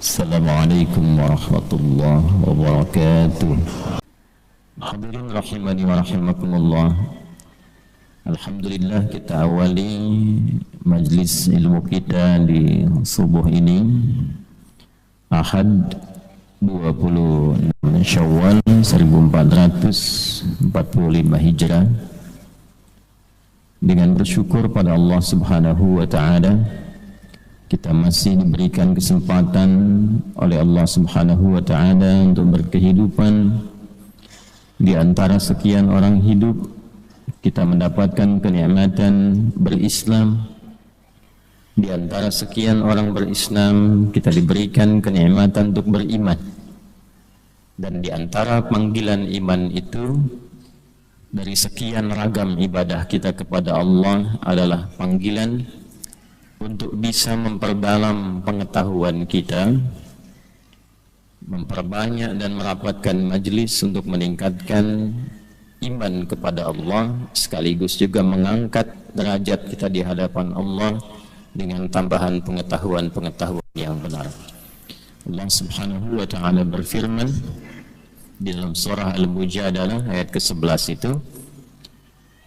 Assalamualaikum warahmatullahi wabarakatuh. Hadirin rahimani wa rahimakumullah. Alhamdulillah, kita awali majlis ilmu kita di subuh ini, Ahad 26 Syawal 1445 Hijrah, dengan bersyukur pada Allah Subhanahu wa taala kita masih diberikan kesempatan oleh Allah Subhanahu wa taala untuk berkehidupan. Di antara sekian orang hidup, kita mendapatkan kenikmatan berislam. Di antara sekian orang berislam, kita diberikan kenikmatan untuk beriman. Dan di antara panggilan iman itu, dari sekian ragam ibadah kita kepada Allah, adalah panggilan untuk bisa memperdalam pengetahuan kita, memperbanyak dan merapatkan majlis untuk meningkatkan iman kepada Allah, sekaligus juga mengangkat derajat kita di hadapan Allah dengan tambahan pengetahuan-pengetahuan yang benar. Allah Subhanahu wa taala berfirman di dalam surah Al-Mujadalah ayat ke-11 itu,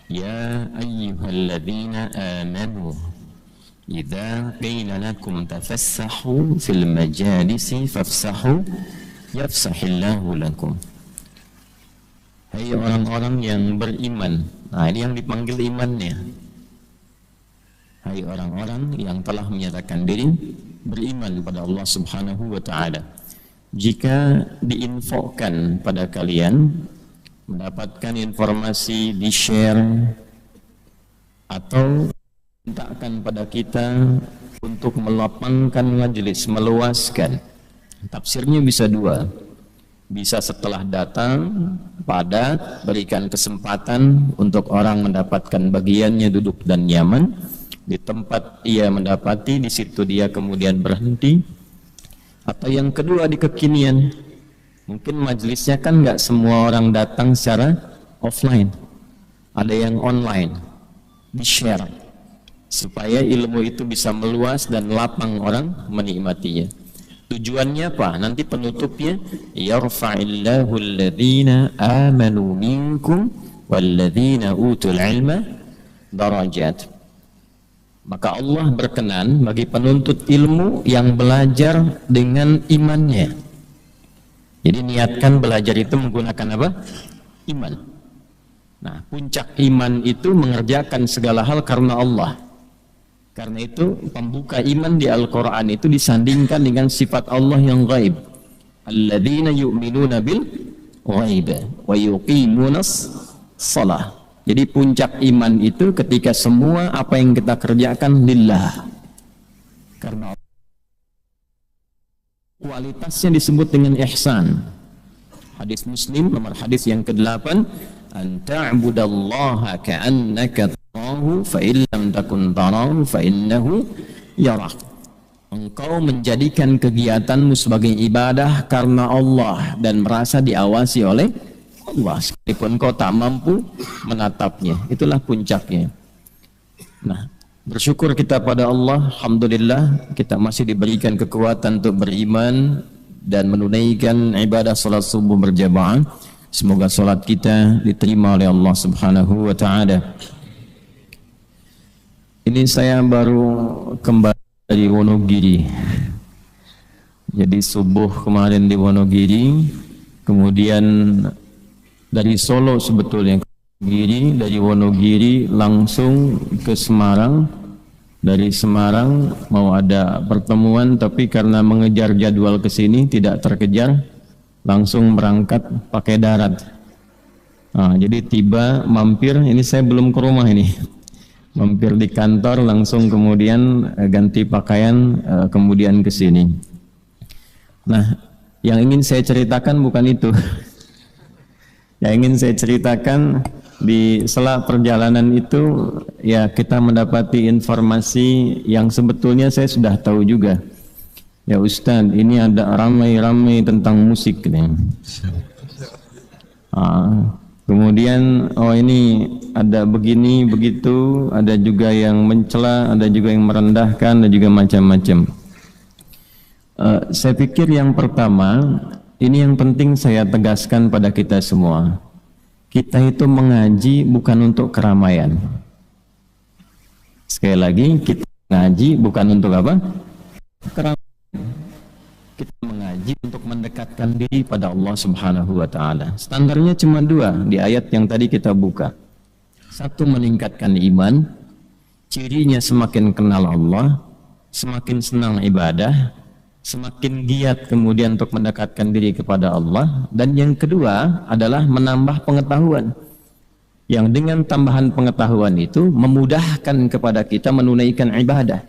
Ya ayyuhalladzina amanu idza qila lakum tafassahu fil majalisi fafsahu yafsahillahu lakum. Hai orang-orang yang beriman. Nah, ini yang dipanggil imannya. Hai orang-orang yang telah menyatakan diri beriman pada Allah Subhanahu wa taala. Jika diinfokan pada kalian, mendapatkan informasi, di-share atau mintakan pada kita untuk melapangkan majelis, meluaskan. Tafsirnya bisa dua. Bisa setelah datang, padat, berikan kesempatan untuk orang mendapatkan bagiannya duduk dan nyaman. Di tempat ia mendapati, di situ dia kemudian berhenti. Atau yang kedua, di kekinian. Mungkin majelisnya kan nggak semua orang datang secara offline. Ada yang online. Di-share supaya ilmu itu bisa meluas dan lapang orang menikmatinya. Tujuannya apa? Nanti penutupnya, yarfa'illahu alladhina amanu minkum walladhina utul ilma darajat. Maka Allah berkenan bagi penuntut ilmu yang belajar dengan imannya. Jadi niatkan belajar itu menggunakan apa? Iman. Nah, puncak iman itu mengerjakan segala hal karena Allah. Karena itu pembuka iman di Al-Quran itu disandingkan dengan sifat Allah yang gaib. Alladzina yu'minuna bil ghaib wa yuqimunas shalah. Jadi puncak iman itu ketika semua apa yang kita kerjakan lillah. Karena kualitasnya disebut dengan ihsan. Hadis Muslim nomor hadis yang ke-8, an ta'budallaha ka'annaka fa illam takun tarahu fa innahu yarak. Engkau menjadikan kegiatanmu sebagai ibadah karena Allah dan merasa diawasi oleh Allah sekalipun kau tak mampu menatapnya. Itulah puncaknya. Nah, bersyukur kita pada Allah, alhamdulillah kita masih diberikan kekuatan untuk beriman dan menunaikan ibadah salat subuh berjamaah. Semoga salat kita diterima oleh Allah Subhanahu wa taala. Ini saya baru kembali dari Wonogiri. Jadi subuh kemarin di Wonogiri, kemudian dari Solo sebetulnya ke Wonogiri, dari Wonogiri langsung ke Semarang. Dari Semarang mau ada pertemuan, tapi karena mengejar jadwal ke sini tidak terkejar, langsung berangkat pakai darat. Nah, jadi tiba mampir, ini saya belum ke rumah ini. Mampir di kantor, langsung kemudian ganti pakaian, kemudian ke sini. Nah, yang ingin saya ceritakan bukan itu. Yang ingin saya ceritakan, di sela perjalanan itu ya kita mendapati informasi yang sebetulnya saya sudah tahu juga. Ya Ustadz, ini ada ramai-ramai tentang musik nih. Kemudian ini ada begini begitu, ada juga yang mencela, ada juga yang merendahkan, ada juga macam-macam. Saya pikir yang pertama, ini yang penting saya tegaskan pada kita semua. Kita itu mengaji bukan untuk keramaian. Sekali lagi, kita mengaji bukan untuk apa? Keramaian. Kita mengaji untuk mendekatkan diri pada Allah Subhanahu wa Ta'ala. Standarnya cuma dua di ayat yang tadi kita buka. Satu, meningkatkan iman. Cirinya semakin kenal Allah, semakin senang ibadah, semakin giat kemudian untuk mendekatkan diri kepada Allah. Dan yang kedua adalah menambah pengetahuan, yang dengan tambahan pengetahuan itu memudahkan kepada kita menunaikan ibadah.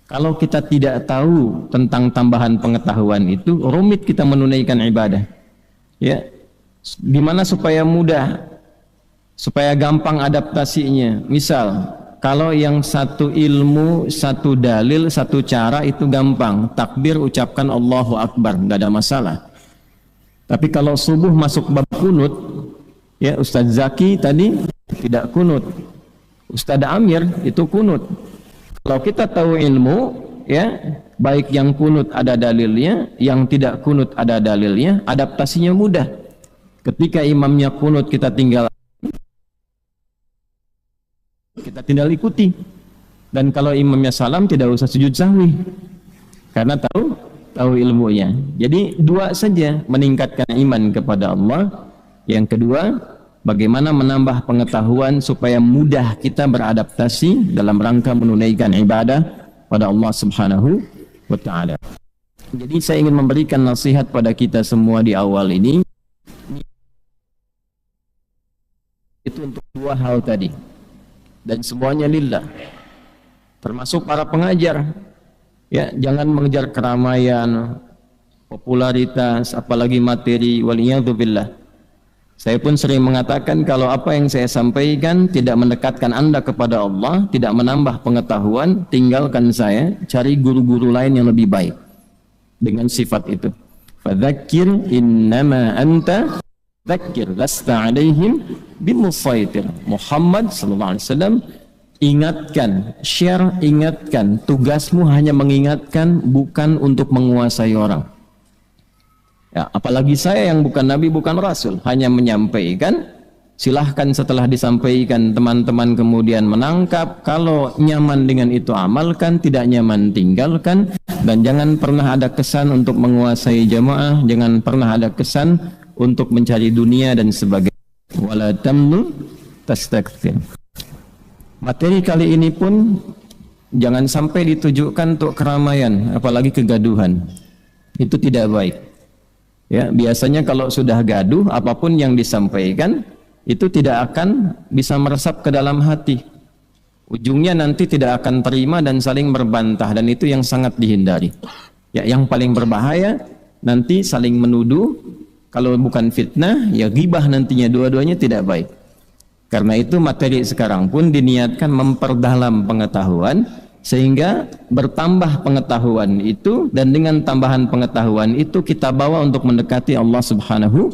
Kalau kita tidak tahu tentang tambahan pengetahuan itu, rumit kita menunaikan ibadah. Ya, gimana supaya mudah, supaya gampang adaptasinya? Misal, kalau yang satu ilmu, satu dalil, satu cara itu gampang, takbir ucapkan Allahu Akbar, nggak ada masalah. Tapi kalau subuh masuk bab kunut, ya Ustadz Zaki tadi tidak kunut, Ustadz Amir itu kunut. Kalau kita tahu ilmu, ya baik yang kunut ada dalilnya, yang tidak kunut ada dalilnya, adaptasinya mudah. Ketika imamnya kunut kita tinggal ikuti. Dan kalau imamnya salam tidak usah sujud sahwi, karena tahu ilmunya. Jadi dua saja, meningkatkan iman kepada Allah. Yang kedua, bagaimana menambah pengetahuan supaya mudah kita beradaptasi dalam rangka menunaikan ibadah pada Allah Subhanahu wa Ta'ala. Jadi saya ingin memberikan nasihat pada kita semua di awal ini, itu untuk dua hal tadi, dan semuanya lillah, termasuk para pengajar. Ya, jangan mengejar keramaian, popularitas, apalagi materi. Waliyadzubillah. Saya pun sering mengatakan kalau apa yang saya sampaikan tidak mendekatkan Anda kepada Allah, tidak menambah pengetahuan, tinggalkan saya, cari guru-guru lain yang lebih baik dengan sifat itu. Fadzakir innama anta dzakir lasta alaihim bimusaitir. Muhammad sallallahu alaihi wasallam, ingatkan, share, ingatkan. Tugasmu hanya mengingatkan, bukan untuk menguasai orang. Ya, apalagi saya yang bukan nabi, bukan rasul, hanya menyampaikan. Silahkan setelah disampaikan teman-teman kemudian menangkap. Kalau nyaman dengan itu amalkan, tidak nyaman tinggalkan. Dan jangan pernah ada kesan untuk menguasai jamaah, jangan pernah ada kesan untuk mencari dunia dan sebagainya. Wala tamnu tastakthir. Materi kali ini pun jangan sampai ditujukan untuk keramaian, apalagi kegaduhan. Itu tidak baik. Ya, biasanya kalau sudah gaduh, apapun yang disampaikan itu tidak akan bisa meresap ke dalam hati. Ujungnya nanti tidak akan terima dan saling berbantah, dan itu yang sangat dihindari. Ya, yang paling berbahaya nanti saling menuduh. Kalau bukan fitnah, ya ghibah nantinya, dua-duanya tidak baik. Karena itu materi sekarang pun diniatkan memperdalam pengetahuan, sehingga bertambah pengetahuan itu, dan dengan tambahan pengetahuan itu kita bawa untuk mendekati Allah Subhanahu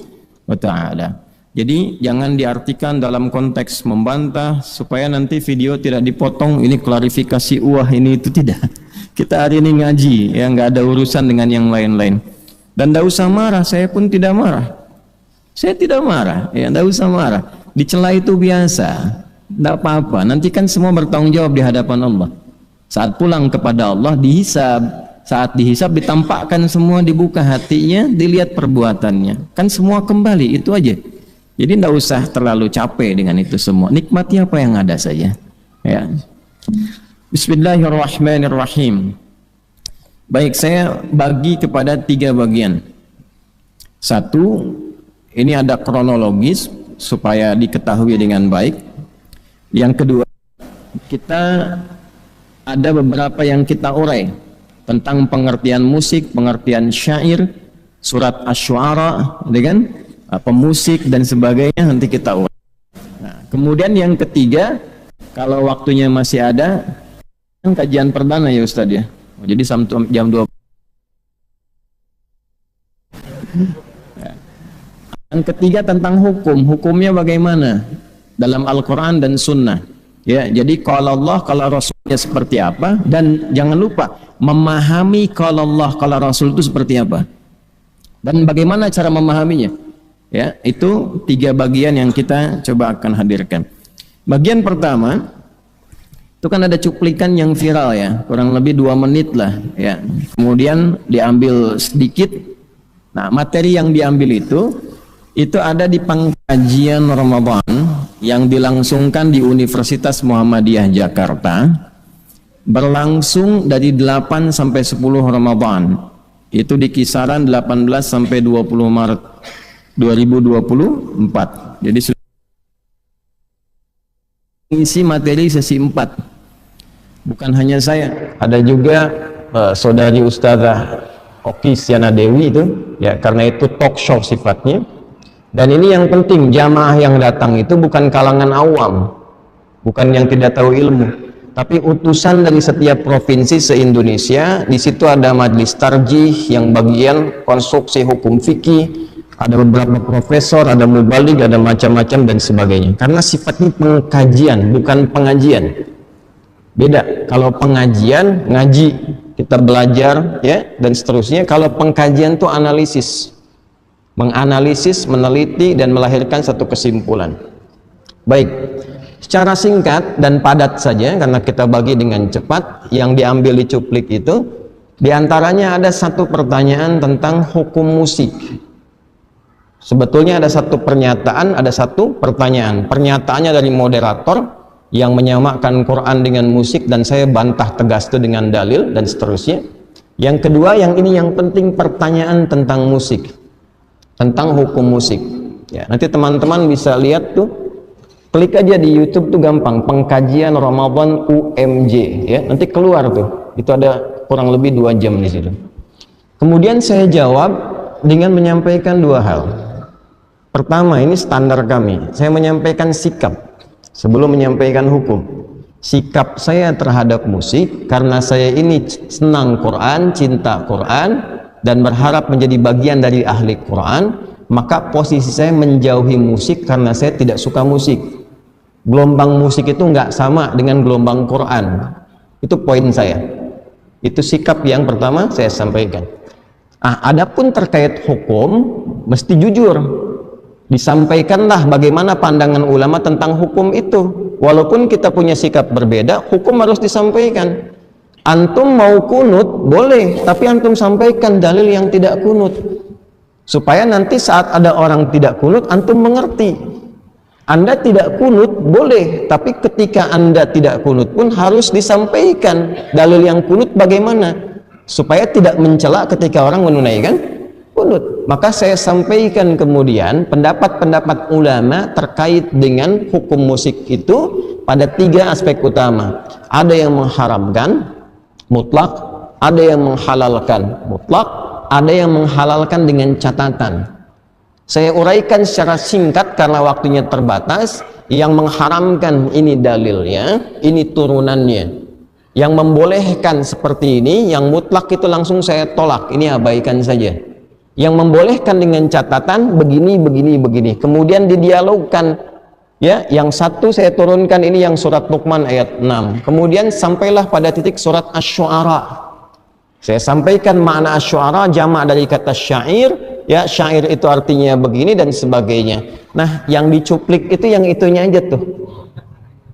wa Ta'ala. Jadi jangan diartikan dalam konteks membantah supaya nanti video tidak dipotong, ini klarifikasi ini itu, tidak. Kita hari ini ngaji, ya nggak ada urusan dengan yang lain-lain. Dan tidak usah marah, saya pun tidak marah. Saya tidak marah, ya tidak usah marah. Dicela itu biasa, tidak apa-apa. Nanti kan semua bertanggung jawab di hadapan Allah. Saat pulang kepada Allah dihisab, saat dihisab ditampakkan semua, dibuka hatinya, dilihat perbuatannya, kan semua kembali, itu aja. Jadi tidak usah terlalu capek dengan itu semua, nikmati apa yang ada saja. Ya. Bismillahirrahmanirrahim. Baik, saya bagi kepada 3 bagian. Satu, ini ada kronologis supaya diketahui dengan baik. Yang kedua, kita ada beberapa yang kita urai tentang pengertian musik, pengertian syair, surat Asy-Syu'ara, dengan pemusik dan sebagainya, nanti kita urai. Nah, kemudian yang ketiga, kalau waktunya masih ada, kajian perdana ya Ustadz ya. Jadi sampai jam 2. Yang ketiga tentang hukum, hukumnya bagaimana dalam Al-Quran dan Sunnah. Ya, jadi kalau Allah, kalau Rasulnya seperti apa, dan jangan lupa memahami kalau Allah, kalau Rasul itu seperti apa, dan bagaimana cara memahaminya. Ya, itu 3 bagian yang kita coba akan hadirkan. Bagian pertama, itu kan ada cuplikan yang viral ya, kurang lebih 2 menit lah ya. Kemudian diambil sedikit. Nah, materi yang diambil itu ada di pengkajian Ramadan yang dilangsungkan di Universitas Muhammadiyah Jakarta, berlangsung dari 8 sampai 10 Ramadan. Itu di kisaran 18 sampai 20 Maret 2024. Jadi sudah isi materi sesi 4. Bukan hanya saya, ada juga saudari Ustazah Oki Siana Dewi itu ya, karena itu talk show sifatnya. Dan ini yang penting, jamaah yang datang itu bukan kalangan awam, bukan yang tidak tahu ilmu, tapi utusan dari setiap provinsi se-Indonesia. Di situ ada majelis tarjih yang bagian konstruksi hukum fikih, ada beberapa profesor, ada mubalik, ada macam-macam dan sebagainya. Karena sifatnya pengkajian, bukan pengajian. Beda. Kalau pengajian, ngaji, kita belajar ya dan seterusnya. Kalau pengkajian itu analisis, menganalisis, meneliti dan melahirkan satu kesimpulan. Baik, secara singkat dan padat saja karena kita bagi dengan cepat. Yang diambil di cuplik itu diantaranya ada satu pertanyaan tentang hukum musik. Sebetulnya ada satu pernyataan, ada satu pertanyaan. Pernyataannya dari moderator yang menyamakan Quran dengan musik, dan saya bantah tegas itu dengan dalil dan seterusnya. Yang kedua, yang ini yang penting, pertanyaan tentang musik, tentang hukum musik. Ya, nanti teman-teman bisa lihat tuh, klik aja di YouTube tuh gampang, pengkajian Ramadan UMJ ya, nanti keluar tuh. Itu ada kurang lebih 2 jam di situ. Kemudian saya jawab dengan menyampaikan 2 hal. Pertama, ini standar kami. Saya menyampaikan sikap sebelum menyampaikan hukum. Sikap saya terhadap musik karena saya ini senang Quran, cinta Quran, dan berharap menjadi bagian dari ahli Quran. Maka posisi saya menjauhi musik karena saya tidak suka musik. Gelombang musik itu nggak sama dengan gelombang Quran. Itu poin saya. Itu sikap yang pertama saya sampaikan. Adapun terkait hukum, mesti jujur. Disampaikanlah bagaimana pandangan ulama tentang hukum itu. Walaupun kita punya sikap berbeda, hukum harus disampaikan. Antum mau kunut, boleh, tapi antum sampaikan dalil yang tidak kunut. Supaya nanti saat ada orang tidak kunut, antum mengerti. Anda tidak kunut, boleh, tapi ketika Anda tidak kunut pun harus disampaikan dalil yang kunut bagaimana. Supaya tidak mencela ketika orang menunaikan kunut. Maka saya sampaikan kemudian pendapat-pendapat ulama terkait dengan hukum musik itu pada 3 aspek utama. Ada yang mengharamkan mutlak, ada yang menghalalkan mutlak, ada yang menghalalkan dengan catatan. Saya uraikan secara singkat karena waktunya terbatas. Yang mengharamkan ini dalilnya, ini turunannya. Yang membolehkan seperti ini, yang mutlak itu langsung saya tolak, ini abaikan saja. Yang membolehkan dengan catatan begini, begini, begini. Kemudian didialogkan, ya. Yang satu saya turunkan ini yang surat Luqman ayat 6. Kemudian sampailah pada titik surat Asy-Syu'ara. Saya sampaikan makna Asy-Syu'ara jamak dari kata syair, ya. Syair itu artinya begini dan sebagainya. Nah, yang dicuplik itu yang itunya aja tuh,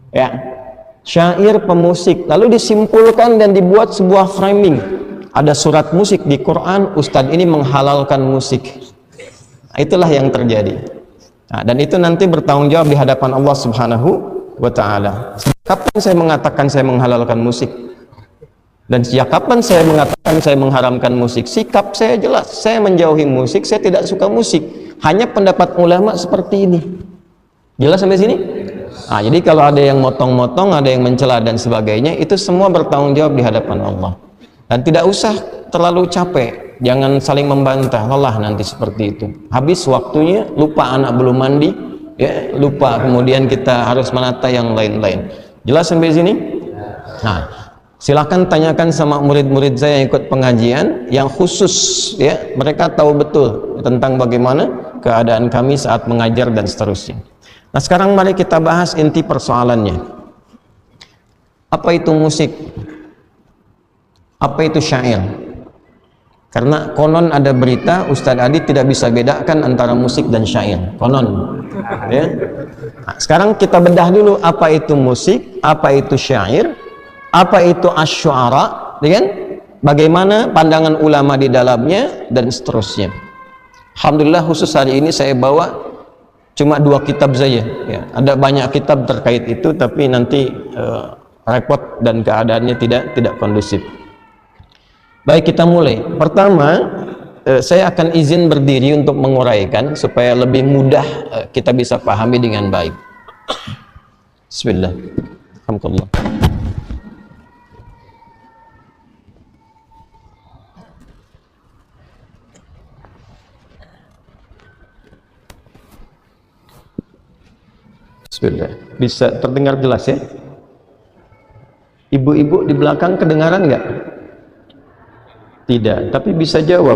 ya. Syair pemusik, lalu disimpulkan dan dibuat sebuah framing. Ada surat musik di Quran, Ustadz ini menghalalkan musik. Nah, itulah yang terjadi. Nah, dan itu nanti bertanggung jawab di hadapan Allah Subhanahu wa Ta'ala. Kapan saya mengatakan saya menghalalkan musik? Dan sejak kapan saya mengatakan saya mengharamkan musik? Sikap saya jelas, saya menjauhi musik, saya tidak suka musik. Hanya pendapat ulama seperti ini. Jelas sampai sini? Nah, jadi kalau ada yang motong-motong, ada yang mencela dan sebagainya, itu semua bertanggung jawab di hadapan Allah. Dan tidak usah terlalu capek, jangan saling membantah, lelah nanti seperti itu. Habis waktunya, lupa anak belum mandi, ya, lupa kemudian kita harus menata yang lain-lain. Jelas sampai sini? Nah, silakan tanyakan sama murid-murid saya yang ikut pengajian, yang khusus, ya, mereka tahu betul tentang bagaimana keadaan kami saat mengajar dan seterusnya. Nah, sekarang mari kita bahas inti persoalannya. Apa itu musik? Apa itu syair? Karena konon ada berita Ustadz Adi tidak bisa bedakan antara musik dan syair. Konon. Ya. Nah, sekarang kita bedah dulu apa itu musik, apa itu syair, apa itu asy-syu'ara, ya kan? Bagaimana pandangan ulama di dalamnya dan seterusnya. Alhamdulillah khusus hari ini saya bawa cuma 2 kitab saja. Ya. Ada banyak kitab terkait itu, tapi nanti repot dan keadaannya tidak kondusif. Baik, kita mulai. Pertama, saya akan izin berdiri untuk menguraikan supaya lebih mudah kita bisa pahami dengan baik. Bismillah. Alhamdulillah. Bismillah. Bisa terdengar jelas ya? Ibu-ibu di belakang kedengaran nggak? Tidak, tapi bisa jawab.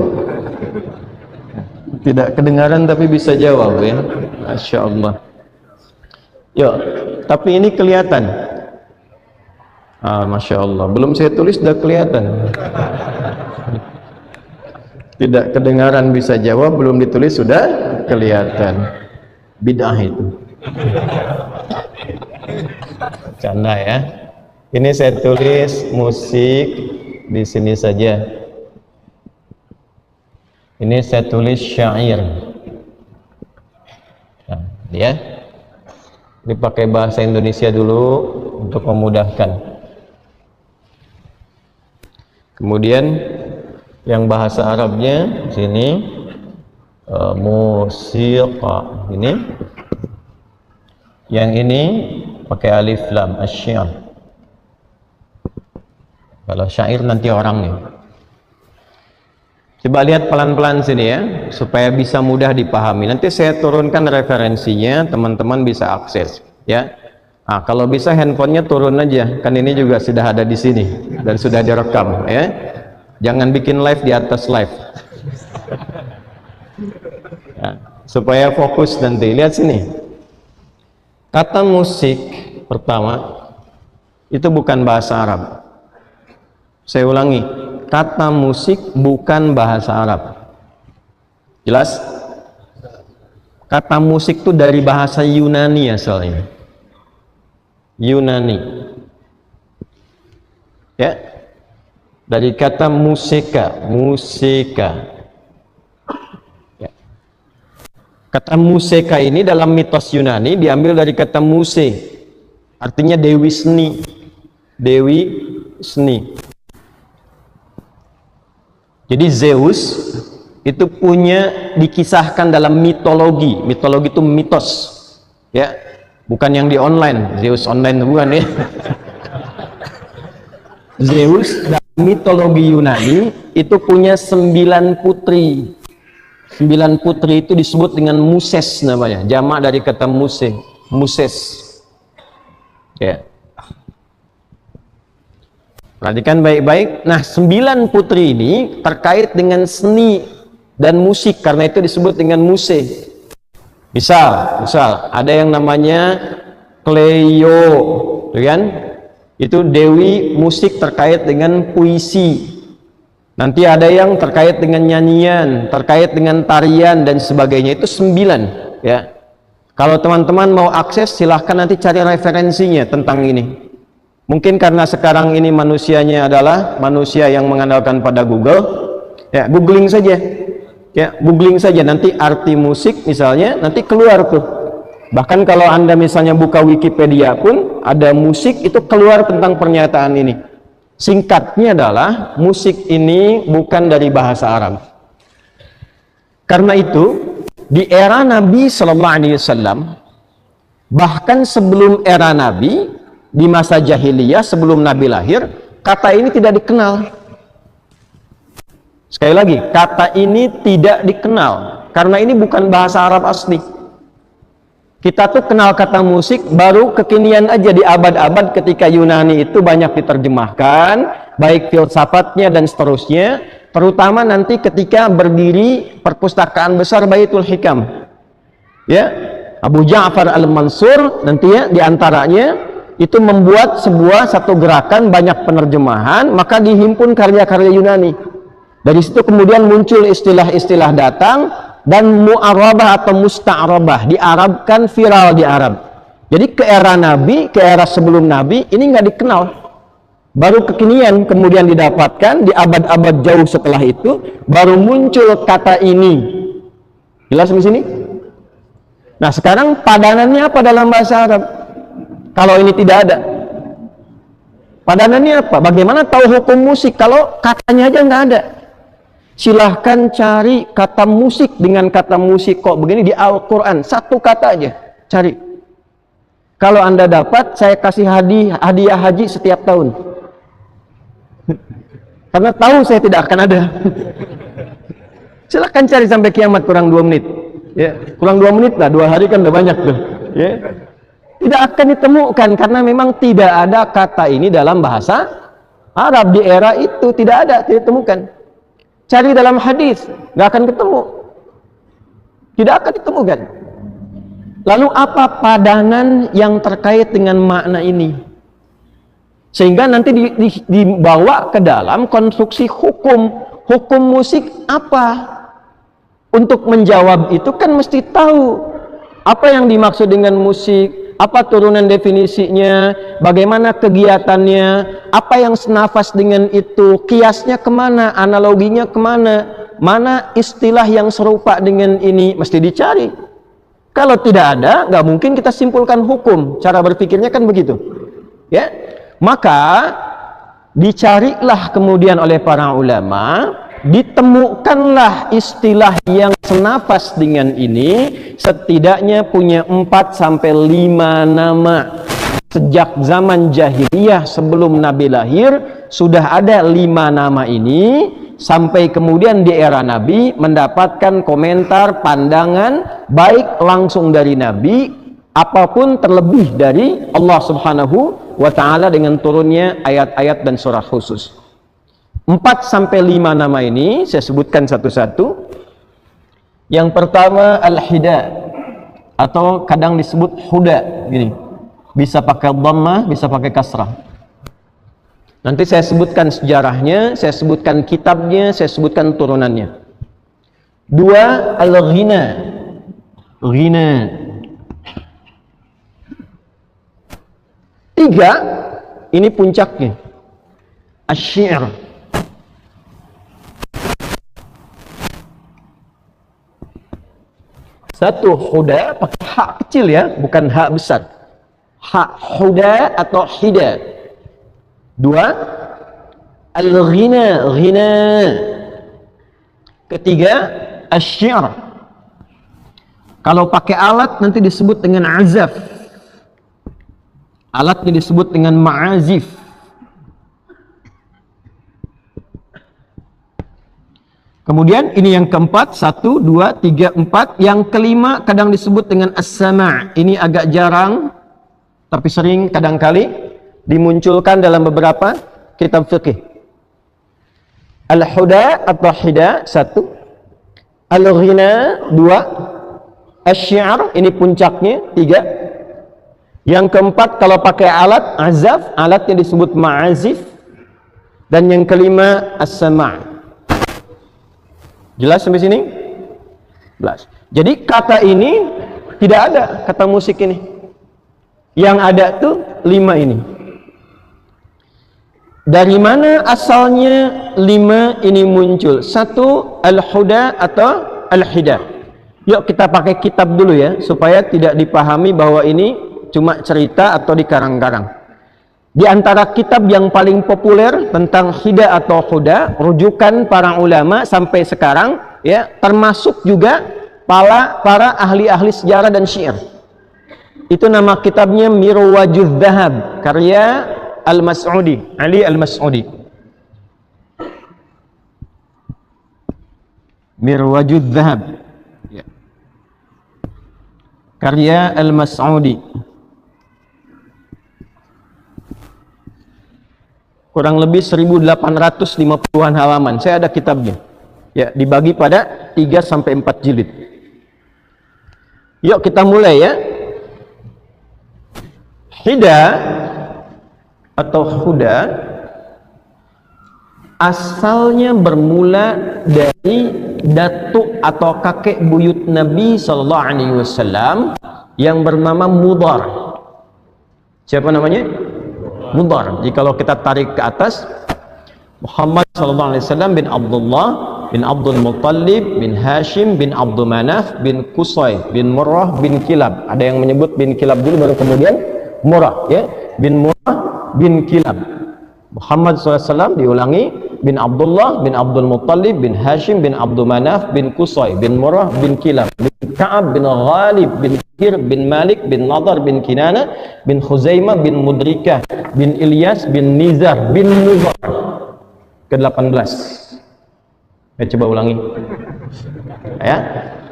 Tidak kedengaran tapi bisa jawab ya. Masya Allah. Yuk, tapi ini kelihatan. Masya Allah. Belum saya tulis sudah kelihatan. Tidak kedengaran bisa jawab, belum ditulis sudah kelihatan. Bid'ah itu. Canda ya. Ini saya tulis musik di sini saja. Ini saya tulis syair. Nah, ya. Ini pakai bahasa Indonesia dulu untuk memudahkan. Kemudian yang bahasa Arabnya sini musiqa ini. Yang ini pakai alif lam asy-syair. Kalau syair nanti orang nih. Coba lihat pelan-pelan sini ya, supaya bisa mudah dipahami. Nanti saya turunkan referensinya, teman-teman bisa akses ya. Nah, kalau bisa handphonenya turun aja, kan ini juga sudah ada di sini dan sudah direkam ya. Jangan bikin live di atas live. Ya, supaya fokus nanti. Lihat sini. Kata musik pertama itu bukan bahasa Arab. Saya ulangi, kata musik bukan bahasa Arab. Jelas? Kata musik itu dari bahasa Yunani asalnya. Yunani. Ya. Dari kata musika, musika. Ya. Kata musika ini dalam mitos Yunani diambil dari kata muse. Artinya dewi seni. Dewi seni. Jadi Zeus itu punya dikisahkan dalam mitologi. Mitologi itu mitos, ya, bukan yang di online. Zeus online bukan ya. Zeus dalam mitologi Yunani itu punya 9 putri. 9 putri itu disebut dengan Muses namanya. Jamak dari kata Muse, Muses. Ya. Perhatikan baik-baik. Nah, 9 putri ini terkait dengan seni dan musik, karena itu disebut dengan muse. Misal ada yang namanya Cleo, kan? Itu dewi musik terkait dengan puisi. Nanti ada yang terkait dengan nyanyian, terkait dengan tarian dan sebagainya. Itu 9, ya. Kalau teman-teman mau akses, silahkan nanti cari referensinya tentang ini. Mungkin karena sekarang ini manusianya adalah manusia yang mengandalkan pada Google, ya, googling saja, ya, googling saja, nanti arti musik misalnya, nanti keluar tuh. Bahkan kalau Anda misalnya buka Wikipedia pun ada musik, itu keluar tentang pernyataan ini. Singkatnya adalah musik ini bukan dari bahasa Arab. Karena itu di era Nabi Sallallahu Alaihi Wasallam, bahkan sebelum era Nabi, di masa jahiliyah sebelum Nabi lahir, kata ini tidak dikenal. Sekali lagi, kata ini tidak dikenal karena ini bukan bahasa Arab asli. Kita tuh kenal kata musik baru kekinian aja di abad-abad ketika Yunani itu banyak diterjemahkan, baik filsafatnya dan seterusnya, terutama nanti ketika berdiri perpustakaan besar Baitul Hikam. Ya, Abu Ja'far Al-Mansur nanti ya diantaranya itu membuat satu gerakan, banyak penerjemahan, maka dihimpun karya-karya Yunani. Dari situ kemudian muncul istilah-istilah datang, dan mu'arabah atau musta'arabah, diarabkan, viral di Arab. Jadi ke era Nabi, ke era sebelum Nabi, ini nggak dikenal. Baru kekinian kemudian didapatkan, di abad-abad jauh setelah itu, baru muncul kata ini. Jelas di sini? Nah sekarang padanannya apa dalam bahasa Arab? Kalau ini tidak ada, padanannya apa? Bagaimana tahu hukum musik kalau katanya aja nggak ada? Silahkan cari kata musik dengan kata musik kok begini di Al-Quran, satu kata aja, cari. Kalau Anda dapat, saya kasih hadiah haji setiap tahun. Karena tahu saya tidak akan ada. Silahkan cari sampai kiamat kurang 2 menit. Ya, kurang 2 menit lah, 2 hari kan udah banyak tuh. Ya. Tidak akan ditemukan karena memang tidak ada kata ini dalam bahasa Arab di era itu, tidak ada, tidak ditemukan. Cari dalam hadis, nggak akan ketemu, tidak akan ditemukan. Lalu apa padanan yang terkait dengan makna ini? Sehingga nanti dibawa ke dalam konstruksi hukum musik apa? Untuk menjawab itu kan mesti tahu apa yang dimaksud dengan musik. Apa turunan definisinya, bagaimana kegiatannya, apa yang senafas dengan itu, kiasnya kemana, analoginya kemana, mana istilah yang serupa dengan ini, mesti dicari. Kalau tidak ada, nggak mungkin kita simpulkan hukum. Cara berpikirnya kan begitu. Ya, maka dicarilah kemudian oleh para ulama, ditemukanlah istilah yang senafas dengan ini, setidaknya punya 4-5 nama. Sejak zaman jahiliyah sebelum Nabi lahir sudah ada 5 nama ini, sampai kemudian di era Nabi mendapatkan komentar, pandangan baik langsung dari Nabi apapun terlebih dari Allah Subhanahu wa ta'ala dengan turunnya ayat-ayat dan surah khusus. 4-5 nama ini saya sebutkan satu-satu. Yang pertama al-hida, atau kadang disebut huda, gini. Bisa pakai dhammah, bisa pakai kasrah. Nanti saya sebutkan sejarahnya, saya sebutkan kitabnya, saya sebutkan turunannya. 2 al-ghina. Ghina. 3 ini puncaknya. Asy-syi'r. 1 huda pakai hak kecil ya, bukan hak besar. Hak huda atau hida. 2 al-ghina, ghina. 3 asy-syi'r. Kalau pakai alat nanti disebut dengan azaf. Alatnya disebut dengan ma'azif. Kemudian ini yang keempat, 1, 2, 3, 4. Yang kelima kadang disebut dengan as-sama'. Ini agak jarang, tapi sering kadang-kali dimunculkan dalam beberapa kitab fikih. Al-huda atau hida 1, al-ghina 2, asy-syi'r ini puncaknya 3. Yang keempat kalau pakai alat azaf, alatnya disebut ma'azif. Dan yang kelima as-sama'. Jelas sampai sini? Jelas. Jadi kata ini tidak ada, kata musik ini. Yang ada tuh 5 ini. Dari mana asalnya 5 ini muncul? 1 al-huda atau al-hida. Yuk kita pakai kitab dulu ya, supaya tidak dipahami bahwa ini cuma cerita atau dikarang-karang. Di antara kitab yang paling populer tentang hida atau huda, rujukan para ulama sampai sekarang ya, termasuk juga para ahli-ahli sejarah dan syair. Itu nama kitabnya Mirwajudz Dzahab, karya Al-Mas'udi, Ali Al-Mas'udi. Mirwajudz Dzahab. Ya. Karya Al-Mas'udi. Kurang lebih 1850-an halaman. Saya ada kitabnya. Ya, dibagi pada 3-4 jilid. Yuk kita mulai ya. Hida atau huda asalnya bermula dari datuk atau kakek buyut Nabi sallallahu alaihi wasallam yang bernama Mudhar. Siapa namanya? Mudhar. Jadi kalau kita tarik ke atas, Muhammad sallallahu alaihi wasallam bin Abdullah bin Abdul Muttalib bin Hashim bin Abdul Manaf bin Qusay bin Murrah bin Kilab. Ada yang menyebut bin Kilab dulu baru kemudian Murrah, ya. Bin Murrah bin Kilab. Muhammad SAW diulangi, bin Abdullah bin Abdul Muttalib bin Hashim bin Abdul Manaf bin Qusay bin Murrah bin Kilab bin Ka'ab bin Ghalib bin Hir bin Malik bin Nadar bin Kinana bin Khuzaimah bin Mudrikah bin Ilyas bin Nizar bin Mudhar. Ke-18. Coba ulangi. Ya.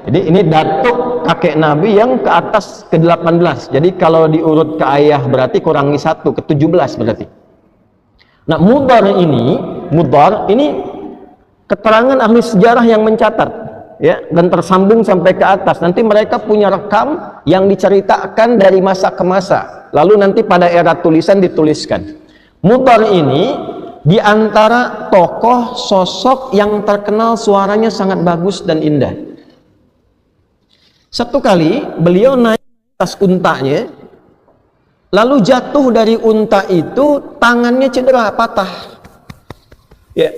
Jadi ini datuk kakek Nabi yang ke atas ke-18. Jadi kalau diurut ke ayah berarti kurangi 1, ke-17 berarti. Nah, Mudhar ini keterangan ahli sejarah yang mencatat, ya, dan tersambung sampai ke atas. Nanti mereka punya rekam yang diceritakan dari masa ke masa. Lalu nanti pada era tulisan dituliskan. Mudhar ini di antara tokoh sosok yang terkenal suaranya sangat bagus dan indah. Satu kali beliau naik atas untanya, lalu jatuh dari unta itu, tangannya cedera, patah. Ya.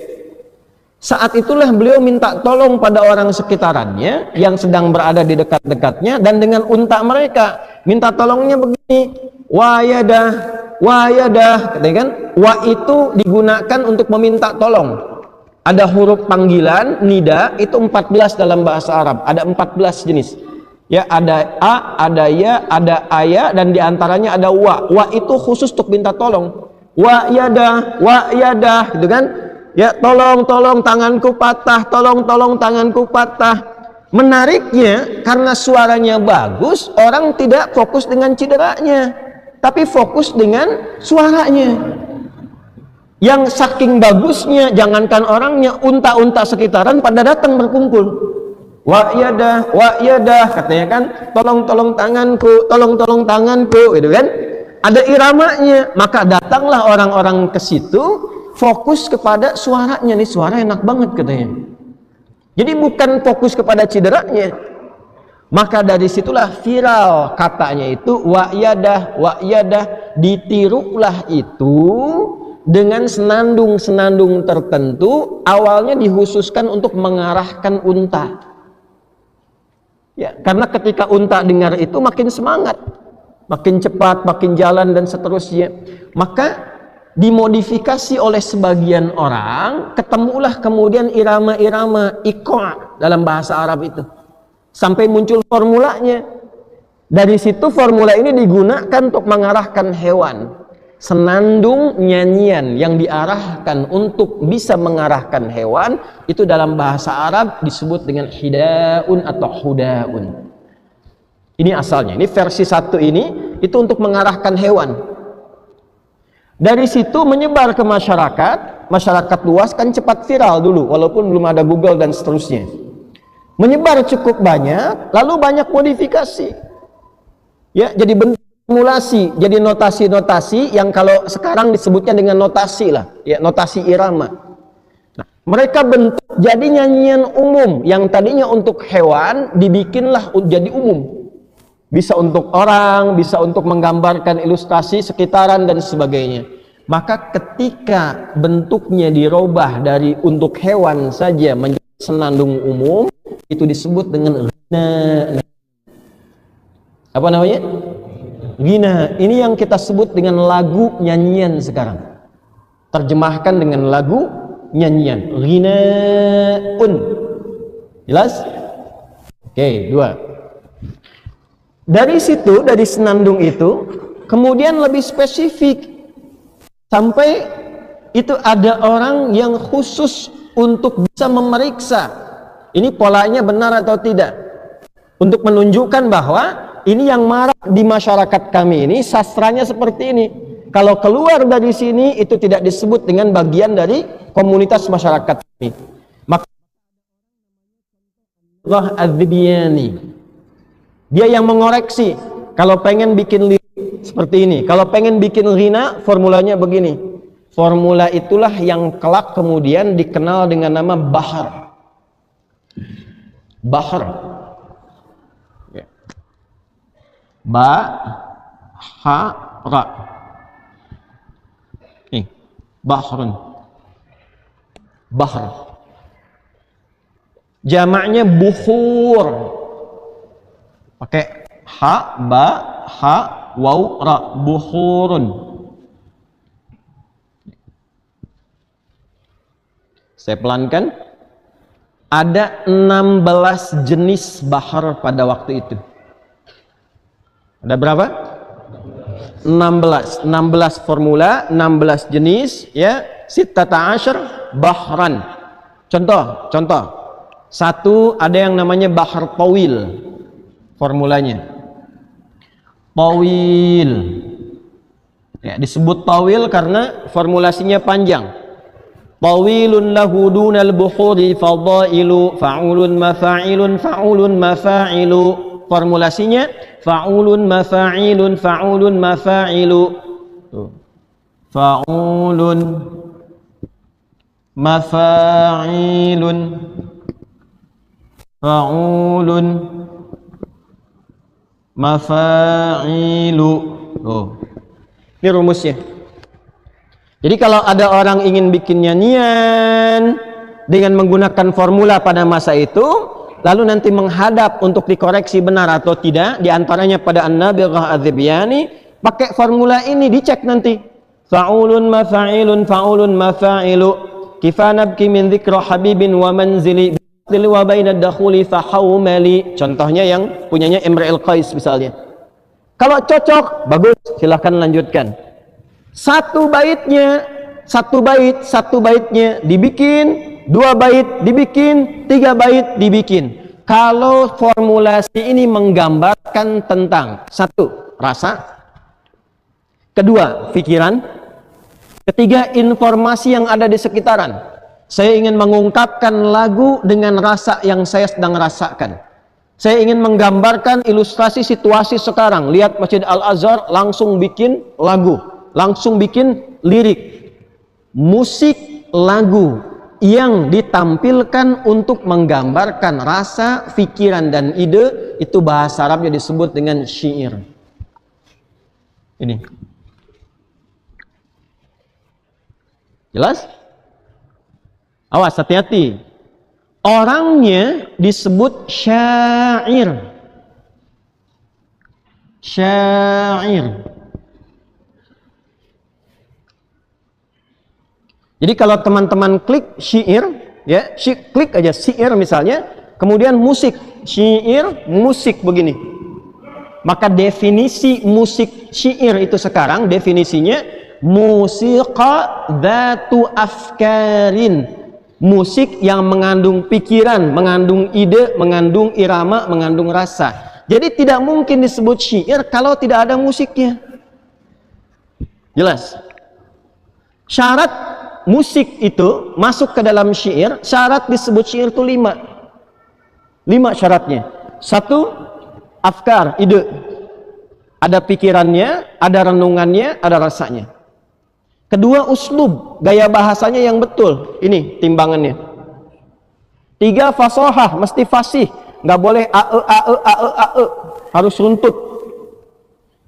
Saat itulah beliau minta tolong pada orang sekitarannya yang sedang berada di dekat-dekatnya, dan dengan unta mereka minta tolongnya begini, wa yadah, katanya kan, wa itu digunakan untuk meminta tolong. Ada huruf panggilan nida itu 14 dalam bahasa Arab, ada 14 jenis. Ya, ada a, ada ya, ada aya, dan diantaranya ada wa. Wa itu khusus untuk minta tolong. Wa yadah, gitu kan? Ya, tolong tanganku patah, tolong tanganku patah. Menariknya, karena suaranya bagus, orang tidak fokus dengan cederanya, tapi fokus dengan suaranya. Yang saking bagusnya, jangankan orangnya, unta-unta sekitaran pada datang berkumpul. Wa yadah, katanya kan, tolong tanganku, gitu kan? Ada iramanya, maka datanglah orang-orang ke situ, fokus kepada suaranya. Nih suara enak banget, katanya. Jadi bukan fokus kepada cederanya. Maka dari situlah viral katanya itu wa yadah, ditirulah itu dengan senandung tertentu, awalnya dikhususkan untuk mengarahkan unta. Ya, karena ketika unta dengar itu makin semangat, makin cepat, makin jalan dan seterusnya. Maka dimodifikasi oleh sebagian orang, ketemulah kemudian irama-irama iqa dalam bahasa Arab itu. Sampai muncul formulanya. Dari situ formula ini digunakan untuk mengarahkan hewan. Senandung nyanyian yang diarahkan untuk bisa mengarahkan hewan itu dalam bahasa Arab disebut dengan hidaun atau hudaun. Ini asalnya. Ini versi 1 ini itu untuk mengarahkan hewan. Dari situ menyebar ke masyarakat luas, kan cepat viral dulu walaupun belum ada Google dan seterusnya. Menyebar cukup banyak, lalu banyak modifikasi. Ya, jadi bentuk formulasi, jadi notasi-notasi yang kalau sekarang disebutnya dengan notasi lah, ya, notasi irama. Nah, mereka bentuk jadi nyanyian umum yang tadinya untuk hewan dibikinlah jadi umum. Bisa untuk orang, bisa untuk menggambarkan ilustrasi sekitaran dan sebagainya. Maka ketika bentuknya dirubah dari untuk hewan saja menjadi senandung umum, itu disebut dengan ghina. Apa namanya? Ghina. Ini yang kita sebut dengan lagu nyanyian sekarang. Terjemahkan dengan lagu nyanyian. Ghinaun. Jelas? Oke, 2. Dari situ, dari senandung itu, kemudian lebih spesifik. Sampai itu ada orang yang khusus untuk bisa memeriksa ini polanya benar atau tidak. Untuk menunjukkan bahwa ini yang marak di masyarakat kami ini, sastranya seperti ini. Kalau keluar dari sini, itu tidak disebut dengan bagian dari komunitas masyarakat kami. Maka Allah Az-Zibyani, dia yang mengoreksi. Kalau pengen bikin lirik seperti ini. Kalau pengen bikin ghina, formulanya begini. Formula itulah yang kelak kemudian dikenal dengan nama bahar. Bahar. Ba, ha, ra. Nih, bahrun. Bahr. Jamaknya bukhur. Pakai ha, ba, ha, waw, ra. Bukhurun. Saya pelankan. Ada 16 jenis bahar pada waktu itu. Ada berapa? 16 formula, 16 jenis, ya. Sittata asyar bahran. Contoh. Satu, ada yang namanya bahar tawil. Formulanya. Tawil. Ya, disebut tawil karena formulasinya panjang. Tawilun lahu dunal bukhuri fadailu fa'ulun mafa'ilun fa'ulun mafa'ilu. Formulasinya fa'ulun mafa'ilun fa'ulun mafa'ilu. Fa'ulun mafa'ilun fa'ulun mafa'ilu. Ini rumusnya. Jadi kalau ada orang ingin bikin nyanyian dengan menggunakan formula pada masa itu, lalu nanti menghadap untuk dikoreksi benar atau tidak, diantaranya pada An-Nabighah Adz-Dzyabiyani, pakai formula ini dicek nanti. Fa'ulun mafa'ilun fa'ulun mafa'ilu kifanabki min dzikra habibin wa manzili bil wa bainad dakhuli fahawmali. Contohnya yang punyanya Imrul Qais misalnya. Kalau cocok, bagus, silahkan lanjutkan. Satu baitnya dibikin, 2 bait dibikin, 3 bait dibikin. Kalau formulasi ini menggambarkan tentang 1, rasa, 2, pikiran, 3, informasi yang ada di sekitaran. Saya ingin mengungkapkan lagu dengan rasa yang saya sedang rasakan. Saya ingin menggambarkan ilustrasi situasi sekarang. Lihat Masjid Al-Azhar, langsung bikin lagu, langsung bikin lirik. Musik lagu yang ditampilkan untuk menggambarkan rasa, pikiran, dan ide, itu bahasa Arabnya disebut dengan syair. Ini. Jelas? Awas, hati-hati. Orangnya disebut syair. Syair. Jadi kalau teman-teman klik syair, ya, klik aja syair misalnya, kemudian musik, syair, musik begini. Maka definisi musik syair itu sekarang definisinya musiqa dzatu afkarin. Musik yang mengandung pikiran, mengandung ide, mengandung irama, mengandung rasa. Jadi tidak mungkin disebut syair kalau tidak ada musiknya. Jelas? Syarat musik itu masuk ke dalam syair, syarat disebut syair itu 5. 5 syaratnya. 1, afkar, ide. Ada pikirannya, ada renungannya, ada rasanya. 2, uslub, gaya bahasanya yang betul. Ini timbangannya. 3, fasohah, mesti fasih, nggak boleh ae, harus runtut.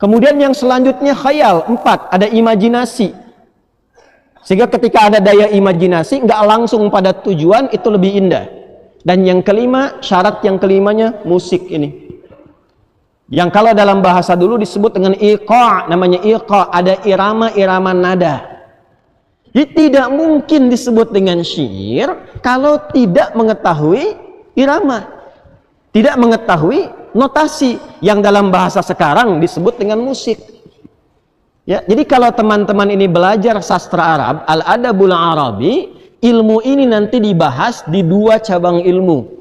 Kemudian yang selanjutnya khayal. 4, ada imajinasi. Sehingga ketika ada daya imajinasi, nggak langsung pada tujuan, itu lebih indah. Dan yang kelima, syarat yang kelimanya musik ini. Yang kalau dalam bahasa dulu disebut dengan iqa', namanya iqa', ada irama-irama nada. Jadi tidak mungkin disebut dengan syair kalau tidak mengetahui irama, tidak mengetahui notasi yang dalam bahasa sekarang disebut dengan musik. Ya, jadi kalau teman-teman ini belajar sastra Arab, Al-Adabul Arabi, ilmu ini nanti dibahas di 2 cabang ilmu.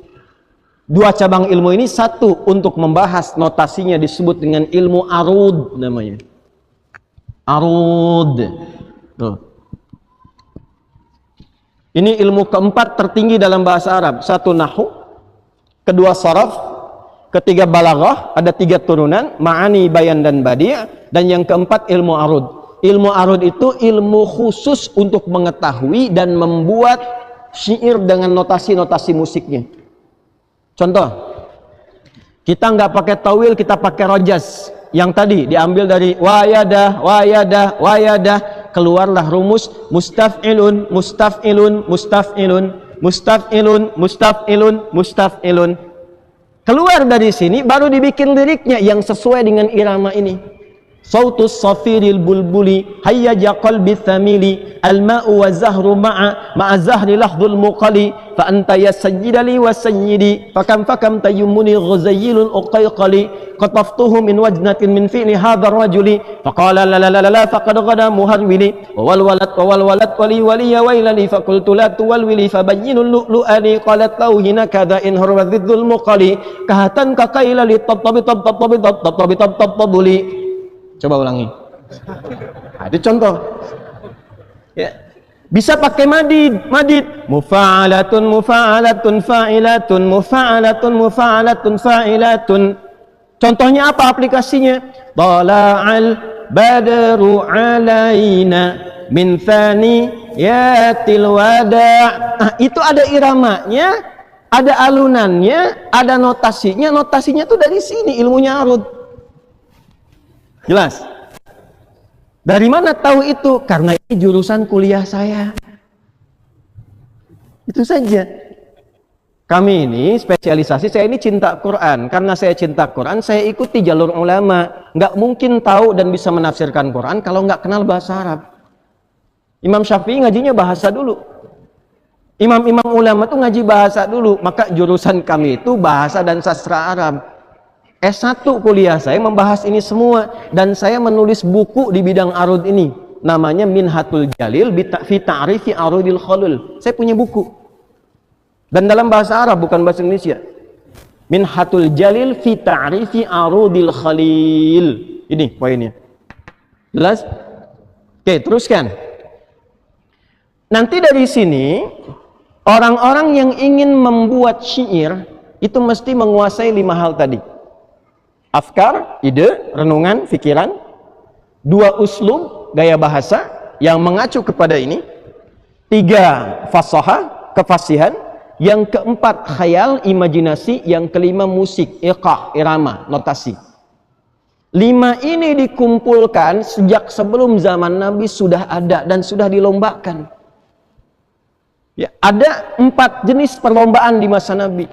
2 cabang ilmu ini, 1 untuk membahas notasinya disebut dengan ilmu arud namanya. Arud. Tuh. Ini ilmu keempat tertinggi dalam bahasa Arab. 1 nahwu, 2 saraf, ketiga balaghah, ada 3 turunan, ma'ani, bayan, dan badi', dan yang keempat ilmu arud. Ilmu arud itu ilmu khusus untuk mengetahui dan membuat syair dengan notasi-notasi musiknya. Contoh, kita nggak pakai tawil, kita pakai rojas. Yang tadi diambil dari wayadah, wayadah, wayadah, keluarlah rumus mustaf'ilun, mustaf'ilun, mustaf'ilun, mustaf'ilun, mustaf'ilun, mustaf'ilun. Keluar dari sini baru dibikin liriknya yang sesuai dengan irama ini. Sautus safiril bulbuli hayyaja qalbi thamili al-ma'u wa zahru ma'a zahri lahdul muqali fa anta ya sayyidali wa sayyidi fakam tayyumuni ghuzayyilul uqayqali qataftuhu min wajnatin min fi'li hadha rajuli faqala la la la la faqad ghada muharwili wal walad wali waliya wailali faqultu la tuwalwili fabayyinul lu'lu'ani qalat tauhina kadha in harwa dhiddul muqali kahatan kaqaila li tabtabuli. Coba ulangi. Nah, itu contoh. Ya. Bisa pakai madid, mufa'alatun, mufa'alatun, fa'ilatun, mufa'alatun, mufa'alatun, fa'ilatun. Contohnya apa aplikasinya? Tala'al badru alaina min thaniyatil wada'. Nah, itu ada iramanya, ada alunannya, ada notasinya. Notasinya tuh dari sini ilmunya arud. Jelas? Dari mana tahu itu? Karena ini jurusan kuliah saya. Itu saja. Kami ini spesialisasi, saya ini cinta Quran. Karena saya cinta Quran, saya ikuti jalur ulama. Nggak mungkin tahu dan bisa menafsirkan Quran kalau nggak kenal bahasa Arab. Imam Syafi'i ngajinya bahasa dulu. Imam-imam ulama tuh ngaji bahasa dulu. Maka jurusan kami itu bahasa dan sastra Arab. S1 kuliah saya membahas ini semua, dan saya menulis buku di bidang arud ini, namanya Minhatul Jalil fi Ta'rifi Arudil Khalil. Saya punya buku, dan dalam bahasa Arab bukan bahasa Indonesia. Minhatul Jalil fi Ta'rifi Arudil Khalil. Ini poinnya. Jelas? Oke, teruskan. Nanti dari sini orang-orang yang ingin membuat syair itu mesti menguasai 5 hal tadi. Afkar, ide, renungan, pikiran. 2 uslub, gaya bahasa yang mengacu kepada ini. 3 fasahah, kefasihan. Yang keempat khayal, imajinasi. Yang kelima musik, iqah, irama, notasi. 5 ini dikumpulkan sejak sebelum zaman Nabi sudah ada dan sudah dilombakan. Ya, ada 4 jenis perlombaan di masa Nabi.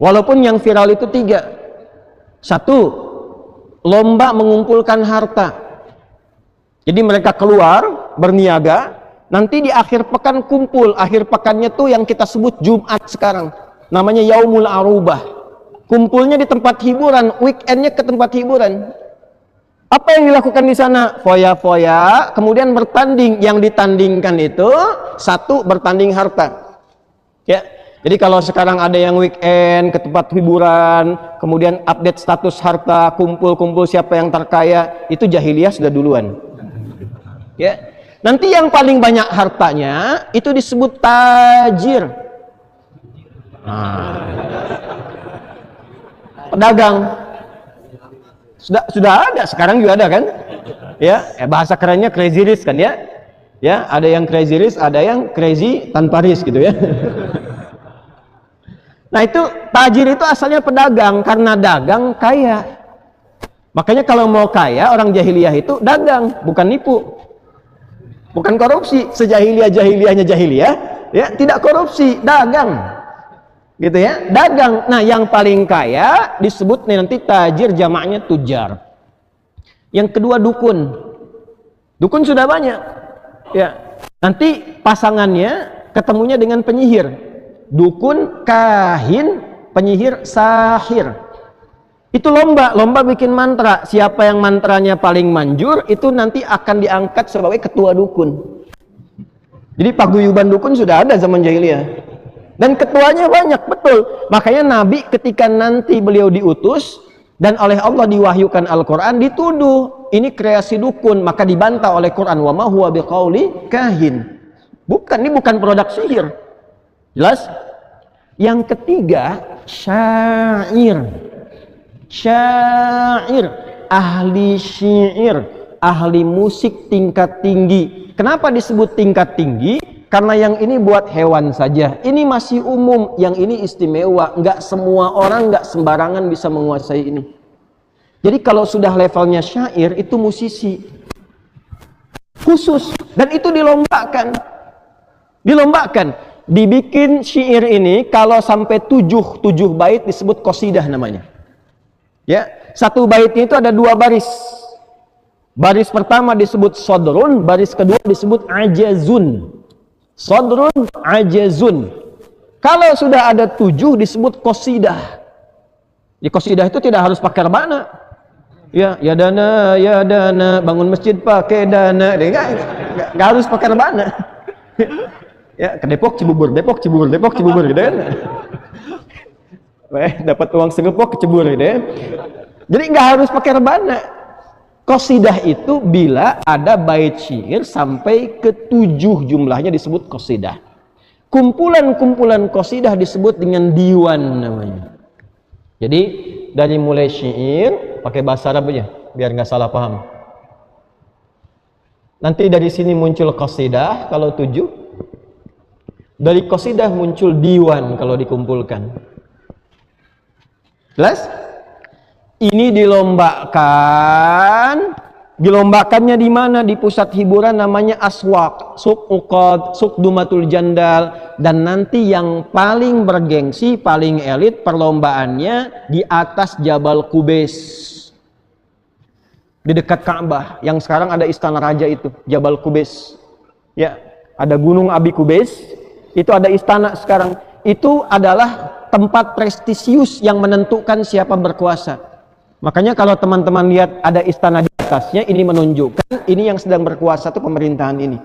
Walaupun yang viral itu 3. 1, lomba mengumpulkan harta. Jadi mereka keluar berniaga, nanti di akhir pekan kumpul. Akhir pekannya tuh yang kita sebut Jumat sekarang, namanya Yaumul Arubah. Kumpulnya di tempat hiburan, weekendnya ke tempat hiburan. Apa yang dilakukan di sana? Foya-foya, kemudian bertanding. Yang ditandingkan itu 1, bertanding harta. Ya. Jadi kalau sekarang ada yang weekend ke tempat hiburan, kemudian update status harta, kumpul-kumpul siapa yang terkaya, itu jahiliyah sudah duluan. Ya. Nanti yang paling banyak hartanya itu disebut tajir. Pedagang. Sudah ada, sekarang juga ada kan? Ya, bahasa kerennya crazy rich kan ya? Ya, ada yang crazy rich, ada yang crazy tanpa rich gitu ya. Nah itu tajir itu asalnya pedagang, karena dagang kaya. Makanya kalau mau kaya orang jahiliyah itu dagang, bukan nipu, bukan korupsi. Sejahiliyah-jahiliyahnya jahiliyah, ya tidak korupsi, dagang, gitu ya, dagang. Nah yang paling kaya disebut nanti tajir, jamaknya tujar. Yang kedua dukun, dukun sudah banyak, ya. Nanti pasangannya ketemunya dengan penyihir. Dukun, kahin, penyihir, sahir. Itu lomba bikin mantra. Siapa yang mantranya paling manjur, itu nanti akan diangkat sebagai ketua dukun. Jadi paguyuban dukun sudah ada zaman jahiliyah. Dan ketuanya banyak, betul. Makanya Nabi ketika nanti beliau diutus, dan oleh Allah diwahyukan Al-Quran, dituduh ini kreasi dukun, maka dibantah oleh Quran, wa ma huwa biqauli kahin. Bukan, ini bukan produk sihir. Jelas? Yang ketiga, syair. Syair, ahli syair, ahli musik tingkat tinggi. Kenapa disebut tingkat tinggi? Karena yang ini buat hewan saja. Ini masih umum, yang ini istimewa. Nggak semua orang, nggak sembarangan bisa menguasai ini. Jadi kalau sudah levelnya syair, itu musisi khusus. Dan itu dilombakan. Dilombakan. Dibikin syair ini, kalau sampai 7 bait disebut qasidah namanya. Ya, satu baitnya itu ada 2 baris. Baris pertama disebut sodrun, baris kedua disebut ajazun. Sodrun, ajazun. Kalau sudah ada 7 disebut qasidah. Di qasidah itu tidak harus pakai rebana. Ya dana, bangun masjid pakai dana. Nggak harus pakai rebana. Ya, ke Depok Cibubur gitu kan. Dapat uang segepok ke Cibubur gitu ya. Jadi nggak harus pakai rebana. Qasidah itu bila ada bait syair sampai ke 7 jumlahnya disebut qasidah. Kumpulan-kumpulan qasidah disebut dengan diwan namanya. Jadi dari mulai syair pakai bahasa Arab aja biar nggak salah paham. Nanti dari sini muncul qasidah kalau 7. Dari qasidah muncul diwan kalau dikumpulkan. Jelas? Ini dilombakannya di mana? Di pusat hiburan namanya aswaq, suq uqad, suq dumatul jandal, dan nanti yang paling bergengsi, paling elit perlombaannya di atas Jabal Qubais. Di dekat Ka'bah, yang sekarang ada istana raja itu, Jabal Qubais. Ya, ada Gunung Abi Qubais, itu ada istana sekarang. Itu adalah tempat prestisius yang menentukan siapa berkuasa. Makanya kalau teman-teman lihat ada istana di atasnya, ini menunjukkan ini yang sedang berkuasa itu pemerintahan ini.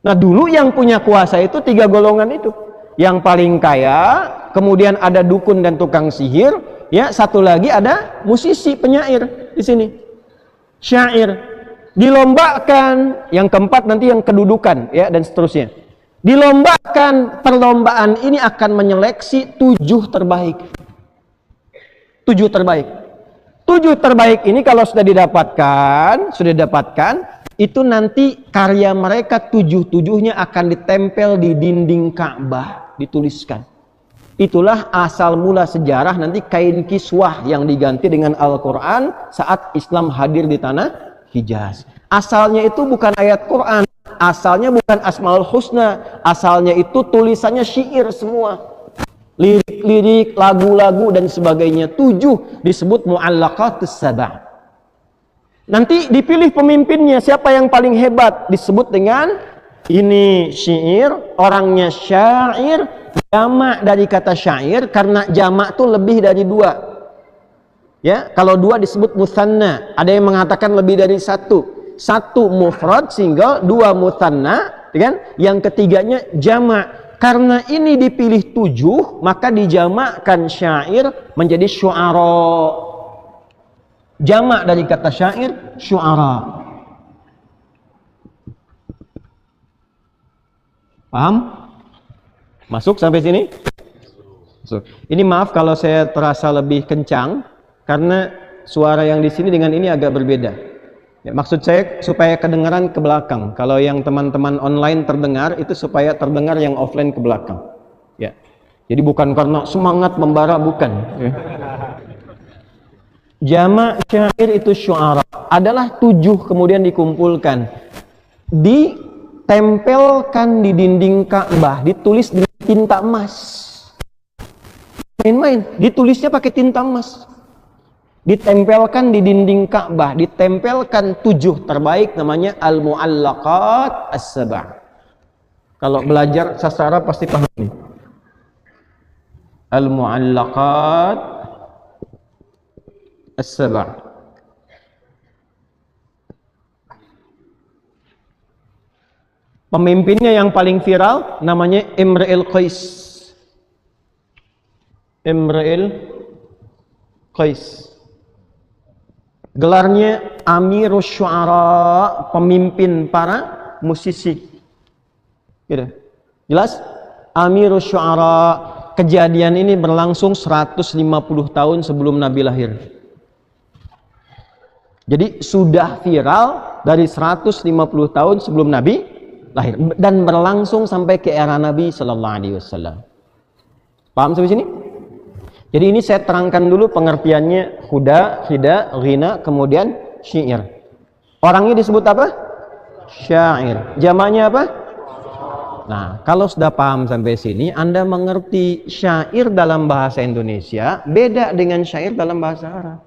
Nah dulu yang punya kuasa itu 3 golongan itu. Yang paling kaya, kemudian ada dukun dan tukang sihir, ya satu lagi ada musisi penyair di sini. Syair. Dilombakan, yang keempat nanti yang kedudukan, ya dan seterusnya. Dilombakan, perlombaan ini akan menyeleksi 7 terbaik. 7 terbaik. 7 terbaik ini kalau sudah didapatkan, itu nanti karya mereka 7-7-nya akan ditempel di dinding Ka'bah, dituliskan. Itulah asal mula sejarah nanti kain kiswah yang diganti dengan Al-Quran saat Islam hadir di tanah Hijaz. Asalnya itu bukan ayat Quran, asalnya bukan Asmaul Husna, asalnya itu tulisannya syair semua. Lirik-lirik, lagu-lagu dan sebagainya. 7 disebut mu'allaqatus sab'ah. Nanti dipilih pemimpinnya, siapa yang paling hebat disebut dengan ini syair, orangnya syair, jamak dari kata syair karena jamak itu lebih dari 2. Ya, kalau 2 disebut musanna. Ada yang mengatakan lebih dari 1. 1 mufrad single, 2 musanna, kan? Yang ketiganya jamak. Karena ini dipilih 7, maka dijamakkan syair menjadi syu'ara. Jamak dari kata syair, syu'ara. Paham? Masuk sampai sini? Masuk. Ini maaf kalau saya terasa lebih kencang, karena suara yang di sini dengan ini agak berbeda. Ya, maksud saya supaya kedengaran ke belakang. Kalau yang teman-teman online terdengar, itu supaya terdengar yang offline ke belakang. Ya. Jadi bukan karena semangat membara, bukan. Ya. Jamak syair itu syu'ara. Adalah 7 kemudian dikumpulkan. Ditempelkan di dinding Ka'bah, ditulis dengan tinta emas. Main-main, ditulisnya pakai tinta emas. Ditempelkan di dinding Ka'bah, ditempelkan 7 terbaik namanya al-mu'allaqat as-sab'ah. Kalau belajar sastra Arab pasti paham nih. Al-mu'allaqat as-sab'ah. Pemimpinnya yang paling viral namanya Imra'il Qais. Imra'il Qais. Gelarnya Amirus Syu'ara, pemimpin para musisi. Gitu. Jelas? Amirus Syu'ara. kejadian ini berlangsung 150 tahun sebelum Nabi lahir. Jadi sudah viral dari 150 tahun sebelum Nabi lahir dan berlangsung sampai ke era Nabi Sallallahu Alaihi Wasallam. Paham sampai sini? Jadi ini saya terangkan dulu pengertiannya huda, hida, ghina, kemudian syair. Orangnya disebut apa? Syair. Jamaknya apa? Nah, kalau sudah paham sampai sini, Anda mengerti syair dalam bahasa Indonesia beda dengan syair dalam bahasa Arab.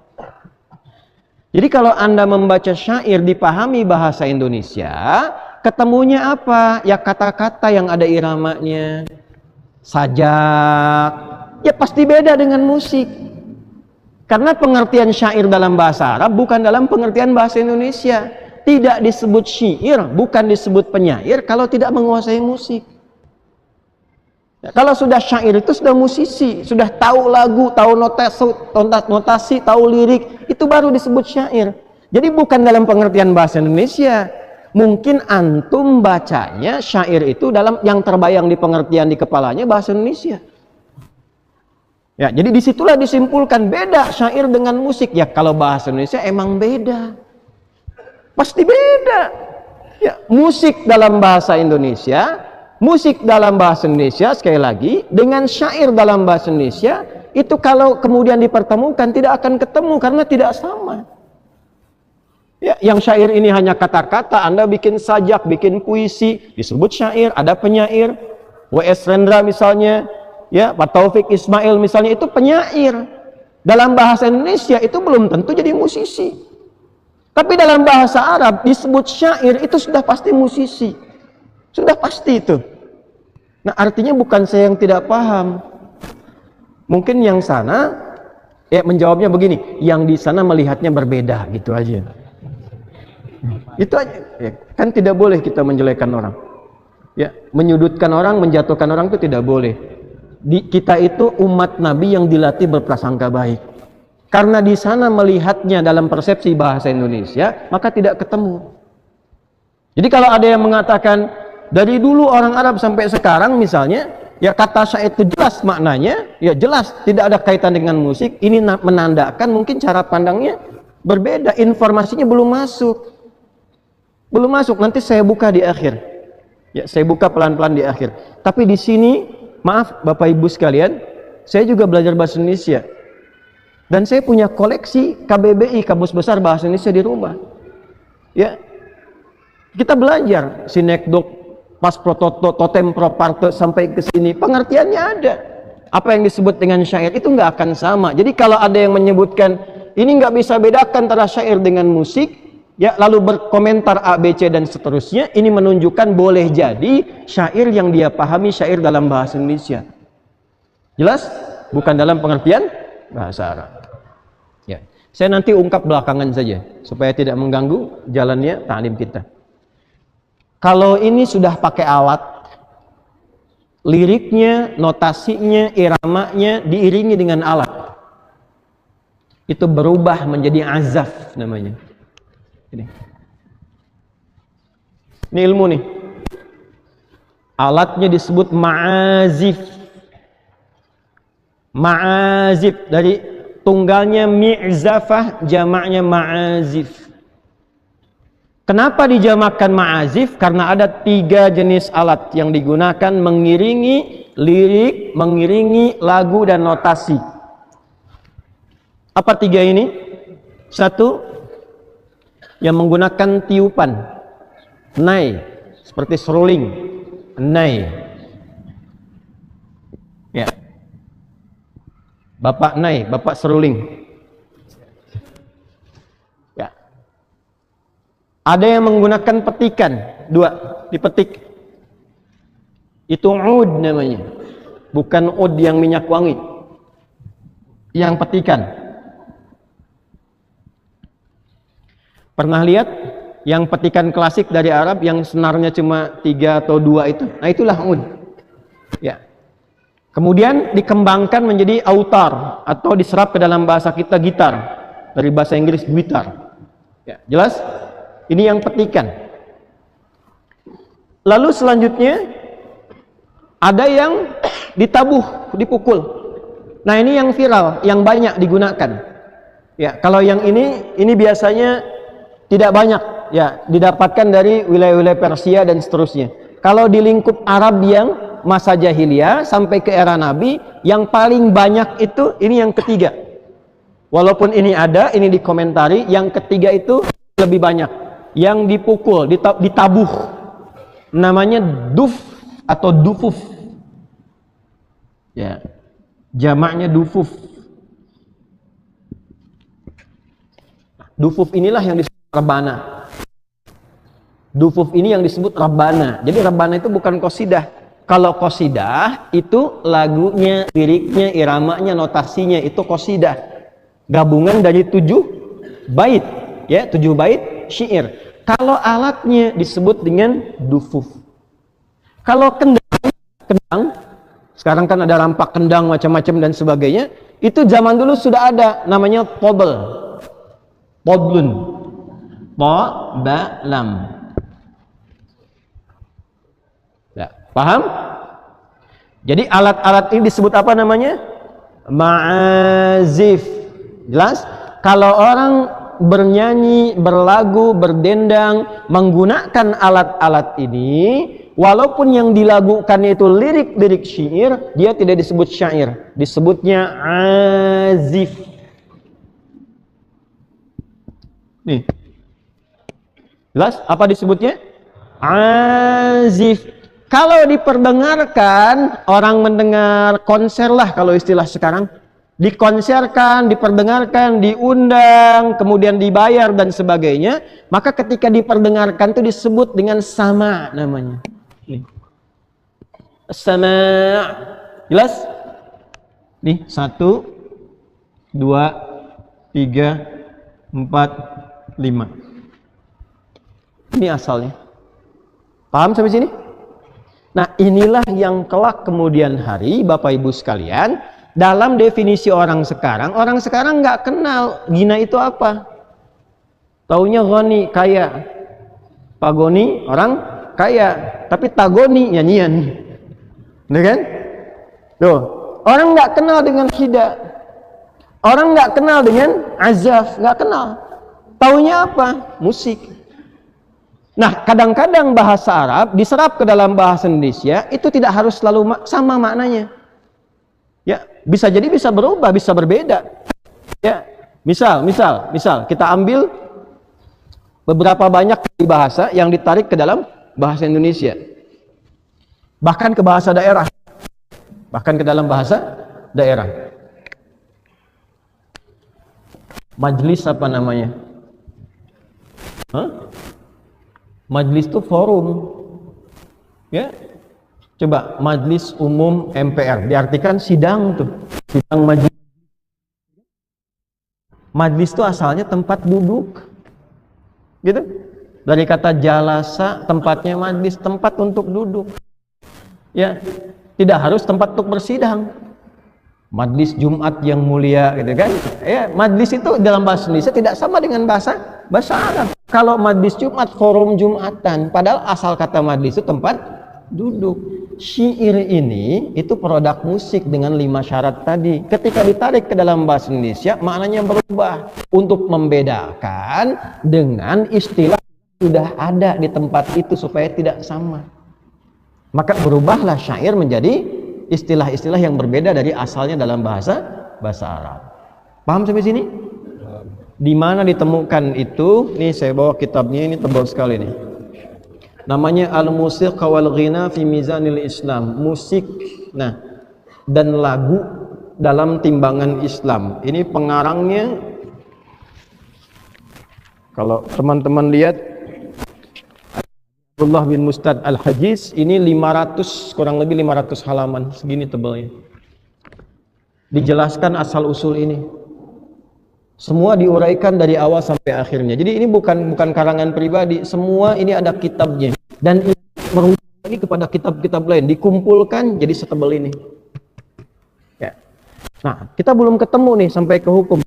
Jadi kalau Anda membaca syair dipahami bahasa Indonesia, ketemunya apa? Ya kata-kata yang ada iramanya, sajak, ya pasti beda dengan musik. Karena pengertian syair dalam bahasa Arab bukan dalam pengertian bahasa Indonesia. Tidak disebut syair, bukan disebut penyair kalau tidak menguasai musik. Ya, kalau sudah syair itu sudah musisi, sudah tahu lagu, tahu notasi, tahu lirik, itu baru disebut syair. Jadi bukan dalam pengertian bahasa Indonesia. Mungkin antum bacanya syair itu dalam yang terbayang di pengertian di kepalanya bahasa Indonesia. Ya, jadi disitulah disimpulkan beda syair dengan musik. Ya kalau bahasa Indonesia emang beda. Pasti beda. Ya, musik dalam bahasa Indonesia, musik dalam bahasa Indonesia sekali lagi dengan syair dalam bahasa Indonesia itu kalau kemudian dipertemukan tidak akan ketemu karena tidak sama. Ya, yang syair ini hanya kata-kata, Anda bikin sajak, bikin puisi, disebut syair, ada penyair. W.S. Rendra misalnya, ya, Pak Taufik Ismail misalnya itu penyair. Dalam bahasa Indonesia itu belum tentu jadi musisi. Tapi dalam bahasa Arab disebut syair itu sudah pasti musisi. Sudah pasti itu. Nah, artinya bukan saya yang tidak paham. Mungkin yang sana ya menjawabnya begini, yang di sana melihatnya berbeda gitu aja. Itu aja. Ya, kan tidak boleh kita menjelekkan orang. Ya, menyudutkan orang, menjatuhkan orang itu tidak boleh. Kita itu umat Nabi yang dilatih berprasangka baik. Karena di sana melihatnya dalam persepsi bahasa Indonesia, maka tidak ketemu. Jadi kalau ada yang mengatakan dari dulu orang Arab sampai sekarang misalnya, ya kata syair itu jelas maknanya, ya jelas tidak ada kaitan dengan musik. Ini menandakan mungkin cara pandangnya berbeda, informasinya belum masuk. Belum masuk, nanti saya buka di akhir. Ya, saya buka pelan-pelan di akhir. Tapi di sini, maaf Bapak Ibu sekalian, saya juga belajar bahasa Indonesia. Dan saya punya koleksi KBBI, Kamus Besar Bahasa Indonesia di rumah. Ya, kita belajar sinekdok, pas prototo, totem proparte sampai ke sini, pengertiannya ada. Apa yang disebut dengan syair itu nggak akan sama. Jadi kalau ada yang menyebutkan ini nggak bisa bedakan antara syair dengan musik, ya lalu berkomentar A, B, C dan seterusnya, ini menunjukkan boleh jadi syair yang dia pahami syair dalam bahasa Indonesia. Jelas? Bukan dalam pengertian bahasa Arab. Ya, saya nanti ungkap belakangan saja supaya tidak mengganggu jalannya ta'lim kita. Kalau ini sudah pakai alat, liriknya, notasinya, iramanya diiringi dengan alat, itu berubah menjadi azaf namanya. Ini ilmu nih. Alatnya disebut ma'azif. Ma'azif dari tunggalnya mi'zafah, jamaknya ma'azif. Kenapa dijamakkan ma'azif? Karena ada 3 jenis alat yang digunakan mengiringi lirik, mengiringi lagu dan notasi. Apa 3 ini? 1, yang menggunakan tiupan, nai, seperti seruling, nai. Ya. Bapak nai, bapak seruling. Ya. Ada yang menggunakan petikan, 2, dipetik. Itu ud namanya. Bukan ud yang minyak wangi. Yang petikan. Pernah lihat yang petikan klasik dari Arab yang senarnya cuma 3 atau 2 itu? Nah, itulah ud. Ya. Kemudian dikembangkan menjadi autar atau diserap ke dalam bahasa kita gitar, dari bahasa Inggris gitar. Ya, jelas? Ini yang petikan. Lalu selanjutnya ada yang ditabuh, dipukul. Nah, ini yang viral, yang banyak digunakan. Ya, kalau yang ini biasanya tidak banyak, ya, didapatkan dari wilayah-wilayah Persia dan seterusnya. Kalau di lingkup Arab yang masa jahiliyah sampai ke era Nabi, yang paling banyak itu ini yang ketiga. Walaupun ini ada, ini dikomentari, yang ketiga itu lebih banyak. Yang dipukul, ditabuh. Namanya duf atau dufuf. Ya. Jamaknya dufuf. Dufuf inilah yang disebut rebana. Dufuf ini yang disebut rebana. Jadi rebana itu bukan qasidah. Kalau qasidah itu lagunya, liriknya, iramanya, notasinya itu qasidah. Gabungan dari 7 bait, ya, 7 bait syair. Kalau alatnya disebut dengan dufuf. Kalau kendang, sekarang kan ada rampak kendang macam-macam dan sebagainya, itu zaman dulu sudah ada, namanya tobel, toblun, lam. Ya, paham? Jadi alat-alat ini disebut apa namanya? Ma'azif. Jelas? Kalau orang bernyanyi, berlagu, berdendang, menggunakan alat-alat ini, walaupun yang dilagukan itu lirik-lirik syair, dia tidak disebut syair, disebutnya azif. Nih, jelas apa disebutnya? Azif. Kalau diperdengarkan, orang mendengar konser lah kalau istilah sekarang, dikonserkan, diperdengarkan, diundang, kemudian dibayar dan sebagainya, maka ketika diperdengarkan itu disebut dengan sama namanya. Nih. Sama. Jelas? Nih, 1 2 3 4 5. Ini asalnya. Paham sampai sini? Nah, inilah yang kelak kemudian hari, Bapak Ibu sekalian, dalam definisi orang sekarang nggak kenal ghina itu apa. Taunya ghani, kaya. Pagoni, orang kaya. Tapi tagoni, nyanyian. Benar kan? Tuh, orang nggak kenal dengan hida. Orang nggak kenal dengan azaf, nggak kenal. Taunya apa? Musik. Nah, kadang-kadang bahasa Arab diserap ke dalam bahasa Indonesia, itu tidak harus selalu sama maknanya. Ya, bisa jadi bisa berubah, bisa berbeda. Ya, misal kita ambil beberapa banyak bahasa yang ditarik ke dalam bahasa Indonesia. Bahkan ke bahasa daerah. Bahkan ke dalam bahasa daerah. Majlis apa namanya? Hah? Majlis itu forum. Ya. Coba Majelis Umum MPR diartikan sidang tuh. Sidang majelis. Majelis itu asalnya tempat duduk. Gitu. Dari kata jalasa, tempatnya majelis, tempat untuk duduk. Ya. Tidak harus tempat untuk bersidang. Majelis Jumat yang mulia gitu kan. Ya, majelis itu dalam bahasa Indonesia tidak sama dengan bahasa Arab. Kalau majelis Jumat, forum Jumatan, padahal asal kata majelis itu tempat duduk. Syair ini itu produk musik dengan 5 syarat tadi. Ketika ditarik ke dalam bahasa Indonesia, maknanya berubah untuk membedakan dengan istilah sudah ada di tempat itu supaya tidak sama. Maka berubahlah syair menjadi istilah-istilah yang berbeda dari asalnya dalam bahasa Arab. Paham sampai sini? Di mana ditemukan itu? Nih saya bawa kitabnya, ini tebal sekali nih. Namanya Al-Musiq wal Ghina fi Mizanil Islam. Musik, nah, dan lagu dalam timbangan Islam. Ini pengarangnya, kalau teman-teman lihat, Abdullah bin Mustad Al-Hajiz, ini 500, kurang lebih 500 halaman, segini tebalnya. Dijelaskan asal-usul ini. Semua diuraikan dari awal sampai akhirnya. Jadi ini bukan karangan pribadi, semua ini ada kitabnya. Dan ini merujuk lagi kepada kitab-kitab lain, dikumpulkan jadi setebal ini. Ya. Nah, kita belum ketemu nih sampai ke hukum.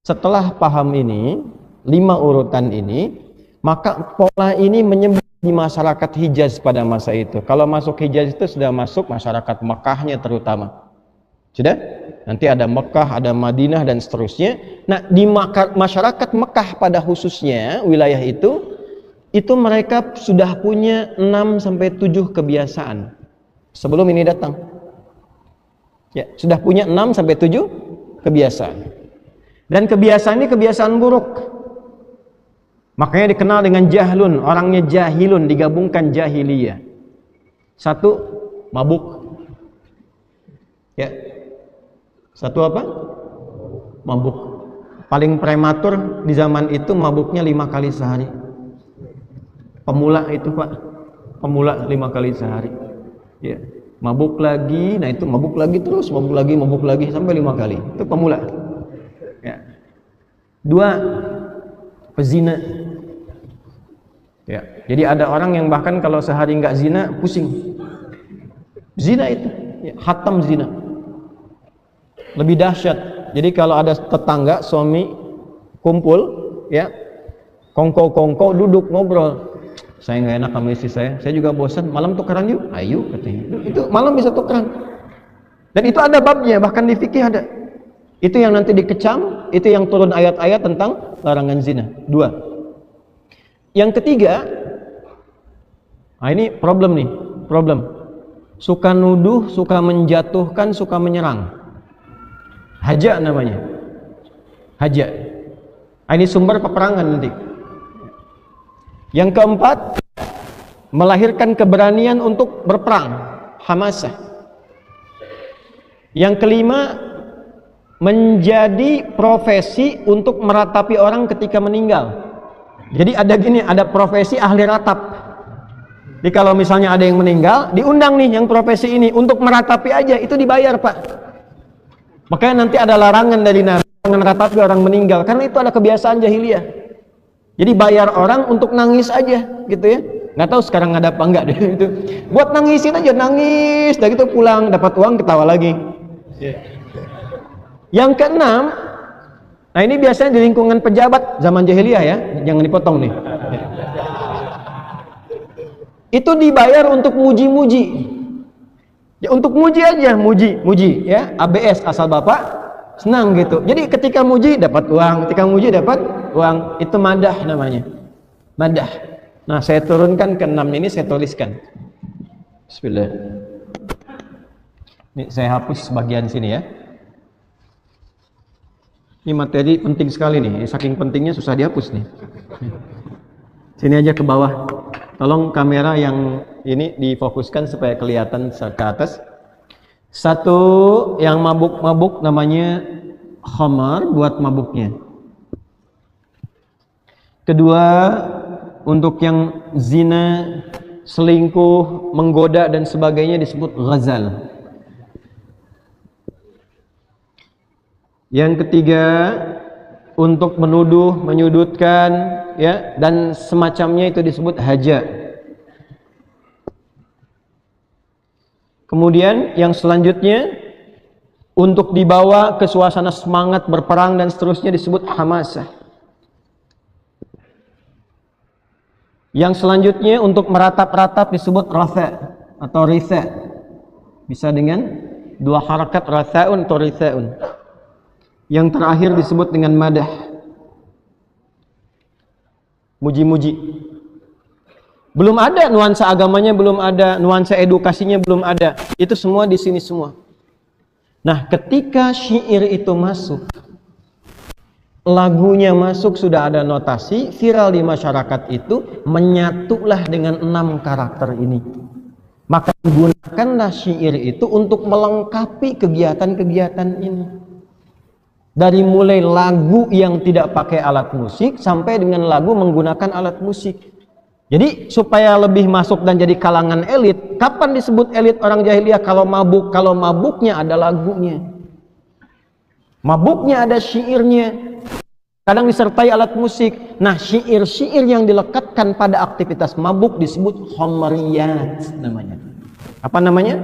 Setelah paham ini, 5 urutan ini, maka pola ini menyebut di masyarakat Hijaz pada masa itu. Kalau masuk Hijaz itu sudah masuk masyarakat Mekahnya terutama. Sudah? Nanti ada Mekah, ada Madinah dan seterusnya. Nah, di masyarakat Mekah pada khususnya wilayah itu mereka sudah punya 6 sampai 7 kebiasaan sebelum ini datang. Ya, sudah punya 6 sampai 7 kebiasaan. Dan kebiasaan ini kebiasaan buruk. Makanya dikenal dengan jahlun, orangnya jahilun, digabungkan jahiliyah. 1, mabuk. Ya. 1 apa? Mabuk. Paling prematur di zaman itu mabuknya 5 kali sehari. Pemula itu, Pak. Pemula 5 kali sehari. Ya. Mabuk lagi, nah itu mabuk lagi terus, mabuk lagi sampai 5 kali. Itu pemula. Ya. 2, pezina. Ya, jadi ada orang yang bahkan kalau sehari nggak zina pusing. Zina itu, ya, khatam zina. Lebih dahsyat. Jadi kalau ada tetangga suami kumpul, ya, kongko duduk ngobrol. Saya nggak enak sama istri saya juga bosan. Malam tukeran yuk, ayo katanya. Itu malam bisa tukeran. Dan itu ada babnya, bahkan di fikih ada. Itu yang nanti dikecam, itu yang turun ayat-ayat tentang larangan zina. 2. Yang ketiga, nah ini problem. Suka nuduh, suka menjatuhkan, suka menyerang. Haja namanya. Haja. Nah, ini sumber peperangan nanti. Yang keempat, melahirkan keberanian untuk berperang. Hamasah. Yang kelima, menjadi profesi untuk meratapi orang ketika meninggal. Jadi ada profesi ahli ratap. Jadi kalau misalnya ada yang meninggal, diundang nih yang profesi ini untuk meratapi aja, itu dibayar, Pak. Makanya nanti ada larangan dari Nabi jangan ratapi orang meninggal, karena itu ada kebiasaan jahiliyah. Jadi bayar orang untuk nangis aja, gitu ya. Nggak tahu sekarang ada apa enggak deh itu. Buat nangisin aja, nangis, udah gitu pulang dapat uang ketawa lagi. Yang keenam, nah ini biasanya di lingkungan pejabat zaman jahiliyah ya, jangan dipotong nih. Itu dibayar untuk muji-muji. Ya untuk muji aja, muji ya, ABS asal Bapak senang gitu. Jadi ketika muji dapat uang, itu madah namanya. Madah. Nah, saya turunkan ke 6 ini, saya tuliskan. Bismillah. Ini saya hapus bagian sini ya. Ini materi penting sekali nih, saking pentingnya susah dihapus nih. Sini aja ke bawah. Tolong kamera yang ini difokuskan supaya kelihatan ke atas. 1, yang mabuk-mabuk namanya khamar, buat mabuknya. 2, untuk yang zina, selingkuh, menggoda dan sebagainya disebut ghazal. Yang 3, untuk menuduh, menyudutkan, ya, dan semacamnya itu disebut haja. Kemudian yang selanjutnya, untuk dibawa ke suasana semangat berperang dan seterusnya disebut hamasah. Yang selanjutnya untuk meratap-ratap disebut rafa atau ritha. Bisa dengan 2 harakat, rathaun atau rithaun. Yang terakhir disebut dengan madah. Muji-muji. Belum ada nuansa agamanya, belum ada nuansa edukasinya, belum ada. Itu semua di sini semua. Nah, ketika syair itu masuk, lagunya masuk, sudah ada notasi, viral di masyarakat itu, menyatulah dengan 6 karakter ini. Maka gunakanlah syair itu untuk melengkapi kegiatan-kegiatan ini. Dari mulai lagu yang tidak pakai alat musik sampai dengan lagu menggunakan alat musik. Jadi supaya lebih masuk dan jadi kalangan elit, kapan disebut elit orang jahiliyah? Kalau mabuk, kalau mabuknya ada lagunya, mabuknya ada syairnya, kadang disertai alat musik. Nah, syair-syair yang dilekatkan pada aktivitas mabuk disebut khamriyat namanya. Apa namanya?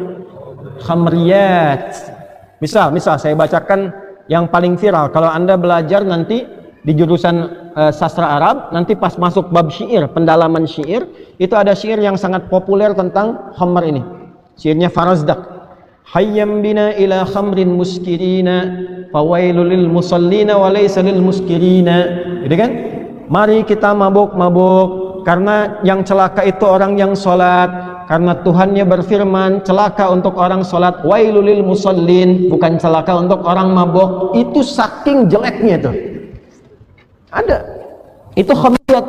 Khamriyat. Misal saya bacakan yang paling viral. Kalau Anda belajar nanti di jurusan sastra Arab, nanti pas masuk bab syair, pendalaman syair, itu ada syair yang sangat populer tentang khamr ini. Syairnya Farazdak. Hayyam bina ila khamrin muskirina fawailul lil musallina wa laysa lil muskirina. Gitu kan? Mari kita mabuk-mabuk, karena yang celaka itu orang yang sholat, karena Tuhannya berfirman celaka untuk orang sholat, wailul lil musallin, bukan celaka untuk orang mabuk. Itu saking jeleknya tuh. Ada. Itu khamriyat.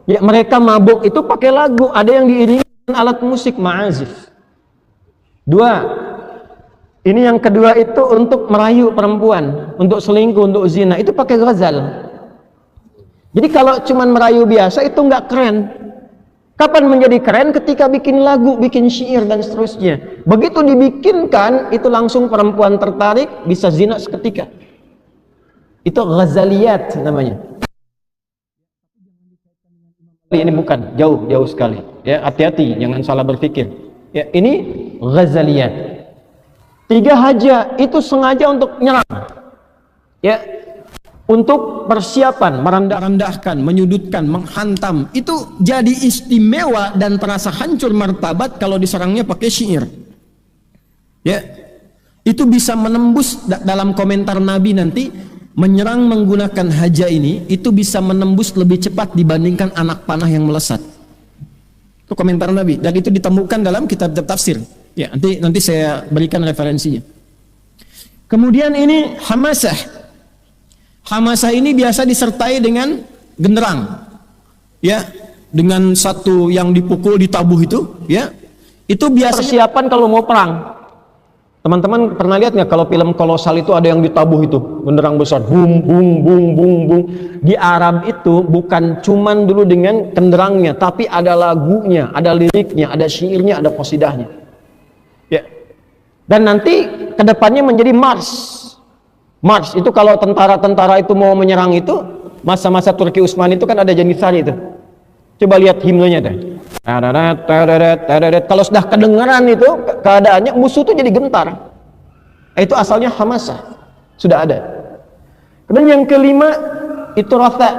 Ya, mereka mabuk itu pakai lagu, ada yang diiringi dengan alat musik ma'azif. Dua, ini yang kedua itu untuk merayu perempuan, untuk selingkuh, untuk zina, itu pakai ghazal. Jadi kalau cuman merayu biasa itu nggak keren. Kapan menjadi keren? Ketika bikin lagu, bikin syair dan seterusnya. Begitu dibikinkan, itu langsung perempuan tertarik, bisa zina seketika. Itu ghazaliyat namanya. Ini bukan, jauh sekali. Ya, hati-hati, jangan salah berpikir. Ya, ini ghazaliyat. 3 haja itu sengaja untuk nyerang. Ya, untuk persiapan merendahkan, menyudutkan, menghantam. Itu jadi istimewa dan terasa hancur martabat kalau diserangnya pakai syair. Ya. Itu bisa menembus dalam komentar Nabi nanti, menyerang menggunakan haja ini itu bisa menembus lebih cepat dibandingkan anak panah yang melesat. Itu komentar Nabi dan itu ditemukan dalam kitab-kitab tafsir. Ya, nanti saya berikan referensinya. Kemudian ini hamasah. Hamasah ini biasa disertai dengan genderang. Ya, dengan satu yang dipukul, ditabuh itu, ya. Itu biasanya persiapan kalau mau perang. Teman-teman pernah lihat nggak kalau film kolosal itu ada yang ditabuh itu, genderang besar, bung bung bung bung bung. Di Arab itu bukan cuman dulu dengan genderangnya, tapi ada lagunya, ada liriknya, ada syairnya, ada qasidahnya. Ya. Dan nanti kedepannya menjadi mars. Mars itu kalau tentara-tentara itu mau menyerang itu, masa-masa Turki Utsmani itu kan ada Janissary itu. Coba lihat himnenya deh. Kalau sudah kedengaran itu keadaannya, musuh itu jadi gentar. Itu asalnya hamasah, sudah ada. Kemudian yang kelima itu ratha,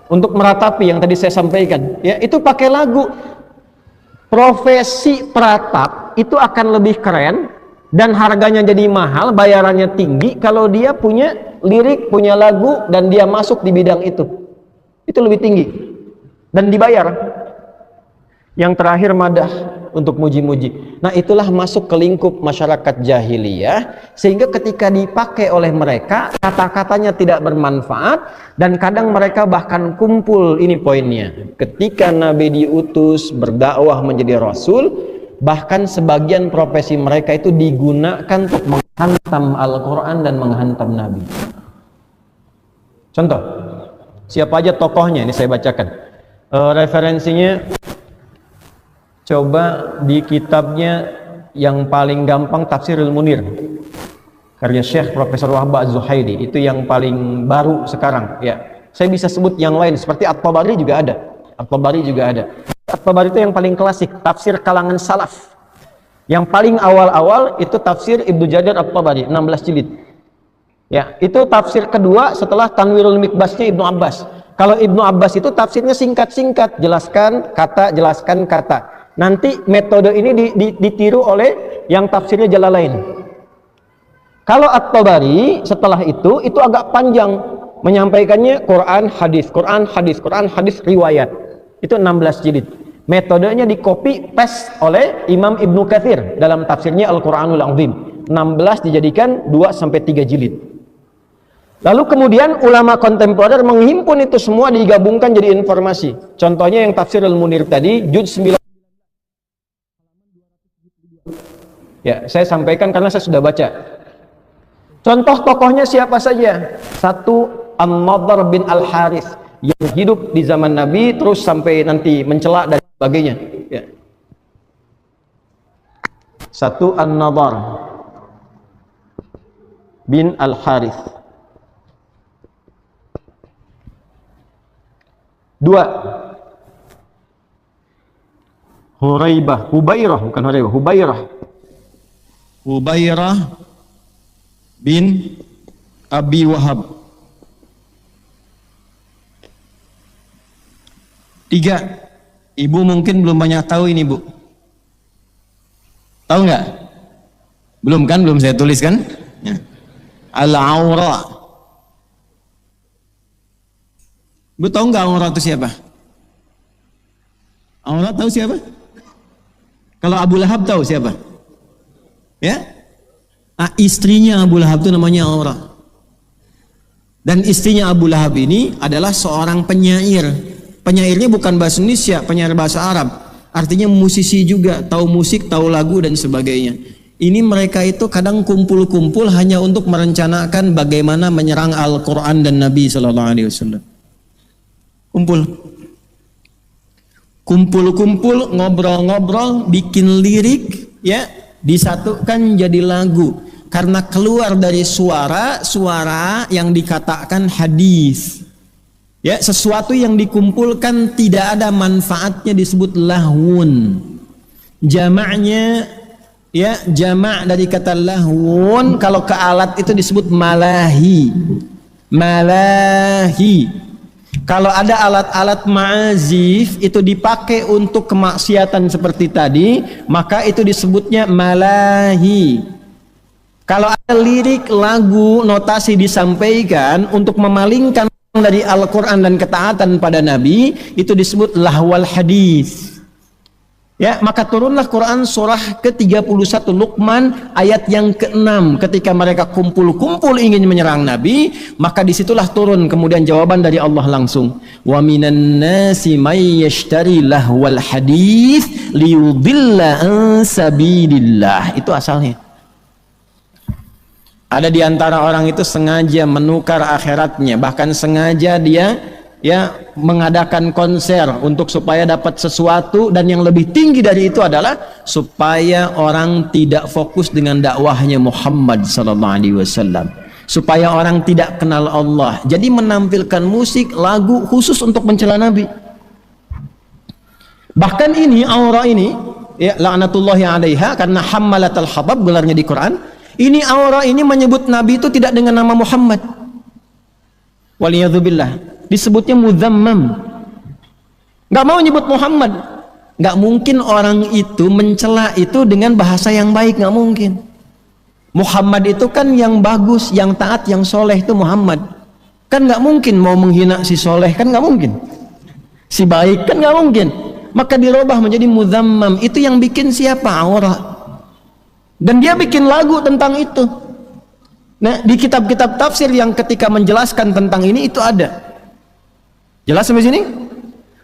untuk meratapi yang tadi saya sampaikan. Ya, itu pakai lagu. Profesi peratap itu akan lebih keren dan harganya jadi mahal, bayarannya tinggi kalau dia punya lirik, punya lagu dan dia masuk di bidang itu. Itu lebih tinggi dan dibayar. Yang terakhir madah, untuk muji-muji. Nah, itulah masuk ke lingkup masyarakat jahiliyah, sehingga ketika dipakai oleh mereka kata-katanya tidak bermanfaat dan kadang mereka bahkan kumpul. Ini poinnya, ketika Nabi diutus berdakwah menjadi rasul, bahkan sebagian profesi mereka itu digunakan untuk menghantam Al-Quran dan menghantam Nabi. Contoh, siapa aja tokohnya? Ini saya bacakan referensinya. Coba di kitabnya yang paling gampang, Tafsirul Munir karya Syekh Profesor Wahbah Az-Zuhaili, itu yang paling baru sekarang. Ya, saya bisa sebut yang lain seperti At-Tabari juga ada. At-Tabari juga ada. At-Tabari itu yang paling klasik, tafsir kalangan salaf. Yang paling awal-awal itu tafsir Ibnu Jarir At-Tabari, 16 jilid. Ya, itu tafsir kedua setelah Tanwirul Mikbasnya Ibnu Abbas. Kalau Ibnu Abbas itu tafsirnya singkat-singkat, jelaskan kata. Nanti metode ini ditiru oleh yang tafsirnya Jalalain. Kalau At-Tabari setelah itu agak panjang, menyampaikannya Quran, hadis, riwayat. Itu 16 jilid. Metodenya di copy paste oleh Imam Ibnu Katsir dalam tafsirnya Al-Qur'anul Azim. 16 dijadikan 2-3 jilid. Lalu kemudian ulama kontemporer menghimpun itu semua, digabungkan jadi informasi. Contohnya yang tafsir Al-Munir tadi, juz 9. Ya, saya sampaikan karena saya sudah baca. Contoh tokohnya siapa saja? Satu, An-Nadhr bin Al-Harith yang hidup di zaman Nabi terus sampai nanti mencela dan sebagainya. Ya. Satu, An-Nadhr bin Al-Harith. Dua, Hubairah bin Abi Wahab. 3. Ibu mungkin belum banyak tahu ini, Bu. Tahu nggak? Belum kan? Belum saya tulis kan? Ya. Al-aura. Bu tahu nggak aura itu siapa? Aura tahu siapa? Kalau Abu Lahab tahu siapa? Ya? Istrinya Abu Lahab itu namanya Aura. Dan istrinya Abu Lahab ini adalah seorang penyair. Penyairnya bukan bahasa Indonesia, penyair bahasa Arab. Artinya musisi juga, tahu musik, tahu lagu dan sebagainya. Ini mereka itu kadang kumpul-kumpul hanya untuk merencanakan bagaimana menyerang Al-Quran dan Nabi Sallallahu Alaihi Wasallam. Kumpul-kumpul, ngobrol-ngobrol, bikin lirik, ya, disatukan jadi lagu. Karena keluar dari suara yang dikatakan hadis. Ya, sesuatu yang dikumpulkan tidak ada manfaatnya disebut lahwun. Jamaknya, ya, jamak dari kata lahwun kalau ke alat itu disebut malahi. Malahi. Kalau ada alat-alat ma'azif itu dipakai untuk kemaksiatan seperti tadi, maka itu disebutnya malahi. Kalau ada lirik, lagu, notasi disampaikan untuk memalingkan dari Al-Quran dan ketaatan pada Nabi, itu disebut lahwal hadis. Ya, maka turunlah Quran surah ke-31 Luqman ayat yang ke-6. Ketika mereka kumpul-kumpul ingin menyerang Nabi, maka disitulah turun kemudian jawaban dari Allah langsung. Wa minan nasi may yashtari lahwal hadis liyudilla an sabilillah. Itu asalnya. Ada di antara orang itu sengaja menukar akhiratnya, bahkan sengaja dia mengadakan konser untuk supaya dapat sesuatu, dan yang lebih tinggi dari itu adalah supaya orang tidak fokus dengan dakwahnya Muhammad sallallahu alaihi wasallam, supaya orang tidak kenal Allah. Jadi menampilkan musik, lagu khusus untuk mencela Nabi. Bahkan ini aura ini, ya, laknatullahi alaiha, karena hammalatul habab gelarnya di Quran. Ini aura ini menyebut Nabi itu tidak dengan nama Muhammad. Waliyadzubillah. Disebutnya mudzammam. Gak mau nyebut Muhammad. Gak mungkin orang itu mencela itu dengan bahasa yang baik, gak mungkin. Muhammad itu kan yang bagus, yang taat, yang soleh itu Muhammad. Kan gak mungkin mau menghina si soleh, kan gak mungkin. Si baik kan gak mungkin. Maka dirubah menjadi mudzammam. Itu yang bikin siapa? Aura. Dan dia bikin lagu tentang itu. Nah, di kitab-kitab tafsir yang ketika menjelaskan tentang ini itu ada. Jelas sampai sini?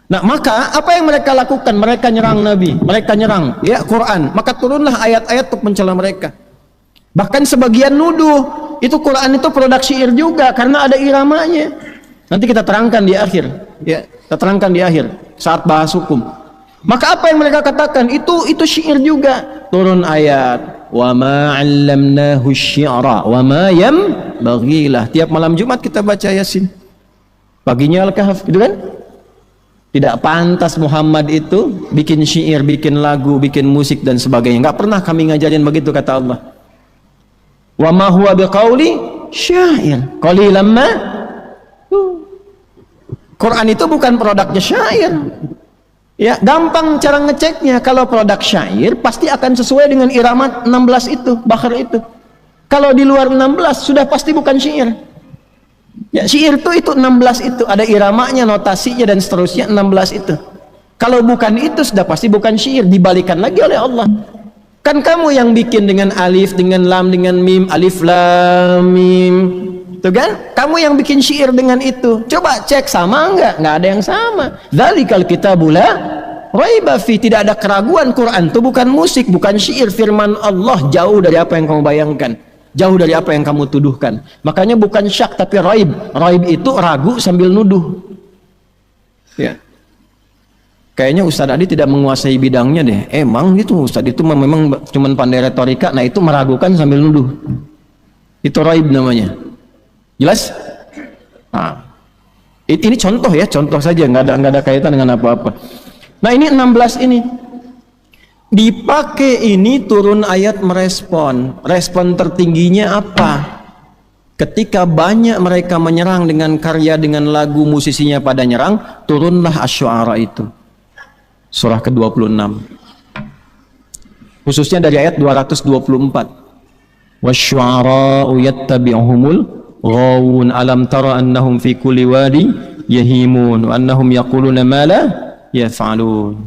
Nah, maka apa yang mereka lakukan? Mereka nyerang Nabi, mereka nyerang ya Quran. Maka turunlah ayat-ayat untuk mencela mereka. Bahkan sebagian nuduh itu Quran itu produk syair juga karena ada iramanya. Nanti kita terangkan di akhir, ya. Kita terangkan di akhir saat bahas hukum. Maka apa yang mereka katakan? Itu syair juga. Turun ayat. Wa ma 'allamnahu syi'ra wa ma yambaghilah. Tiap malam Jumat kita baca Yasin. Paginya Al-Kahf, gitu kan? Tidak pantas Muhammad itu bikin syair, bikin lagu, bikin musik dan sebagainya. Enggak pernah kami ngajarin begitu, kata Allah. Wa ma huwa biqauli syair. Qalilan ma. Quran itu bukan produknya syair. Ya, gampang cara ngeceknya. Kalau produk syair pasti akan sesuai dengan irama 16 itu, bakhar itu. Kalau di luar 16 sudah pasti bukan syair. Ya, syair itu 16 itu, ada iramanya, notasinya dan seterusnya 16 itu. Kalau bukan itu sudah pasti bukan syair, dibalikan lagi oleh Allah. Kan kamu yang bikin dengan alif, dengan lam, dengan mim, alif lam mim. Tuh kan? Kamu yang bikin syair dengan itu. Coba cek sama enggak? Enggak ada yang sama. Dzalikal kitabul la raiba fi. Tidak ada keraguan. Quran itu bukan musik, bukan syair. Firman Allah jauh dari apa yang kamu bayangkan. Jauh dari apa yang kamu tuduhkan. Makanya bukan syak tapi raib. Raib itu ragu sambil nuduh. Ya. Kayaknya Ustadz Adi tidak menguasai bidangnya deh. Emang gitu Ustadz itu memang cuma pandai retorika. Nah itu meragukan sambil nuduh. Itu raib namanya. Jelas? Nah, ini contoh ya, contoh saja, nggak ada kaitan dengan apa-apa. Nah ini 16 ini dipakai, ini turun ayat merespon. Respon tertingginya apa? Ketika banyak mereka menyerang dengan karya, dengan lagu, musisinya pada nyerang, turunlah Asy-Syu'ara itu. Surah ke-26. Khususnya dari ayat 224. Wasy-syu'ara'u yattabi'uhumul ghawun alam tara annahum fi kulli wadi yahimun wa annahum yaquluna ma la yaf'alun.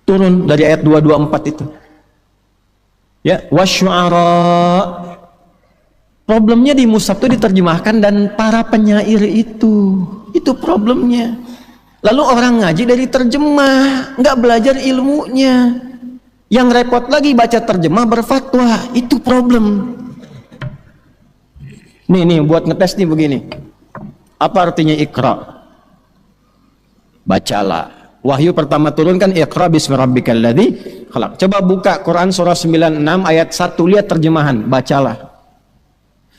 Turun dari ayat 224 itu. Ya, wasy-syu'ara. Problemnya di mushaf itu diterjemahkan dan para penyair itu problemnya. Lalu orang ngaji dari terjemah, nggak belajar ilmunya. Yang repot lagi baca terjemah berfatwa, itu problem. Nih buat ngetes nih begini. Apa artinya Iqra? Bacalah. Wahyu pertama turun kan Iqra bismi rabbikal ladzi khalaq. Coba buka Quran surah 96 ayat 1, lihat terjemahan, bacalah.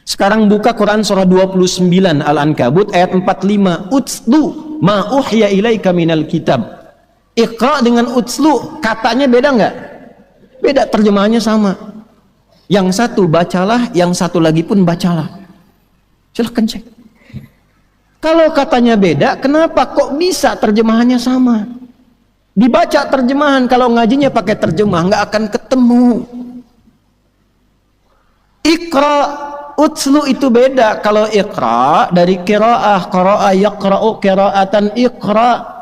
Sekarang buka Quran surah 29 Al-Ankabut ayat 45. Utslu ma uhya ilaika minal kitab. Iqra dengan utslu katanya beda nggak? Beda, terjemahannya sama. Yang satu bacalah, yang satu lagi pun bacalah. Silahkan cek. Kalau katanya beda, kenapa kok bisa terjemahannya sama? Dibaca terjemahan, kalau ngajinya pakai terjemah nggak akan ketemu. Iqra, utslu itu beda. Kalau iqra dari qiraah, qara'a yaqra'u qira'atan iqra.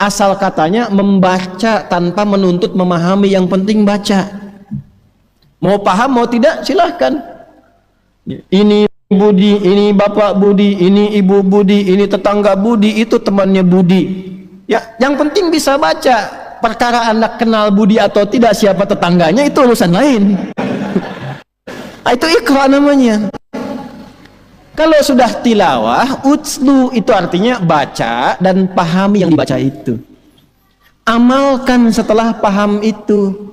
Asal katanya membaca tanpa menuntut memahami, yang penting baca. Mau paham mau tidak silahkan. Ini Budi, ini bapak Budi, ini ibu Budi, ini tetangga Budi, itu temannya Budi. Ya, yang penting bisa baca. Perkara Anda kenal Budi atau tidak, siapa tetangganya, itu urusan lain. Itu iqra namanya. Kalau sudah tilawah, utslu itu artinya baca dan pahami yang dibaca itu. Amalkan setelah paham itu.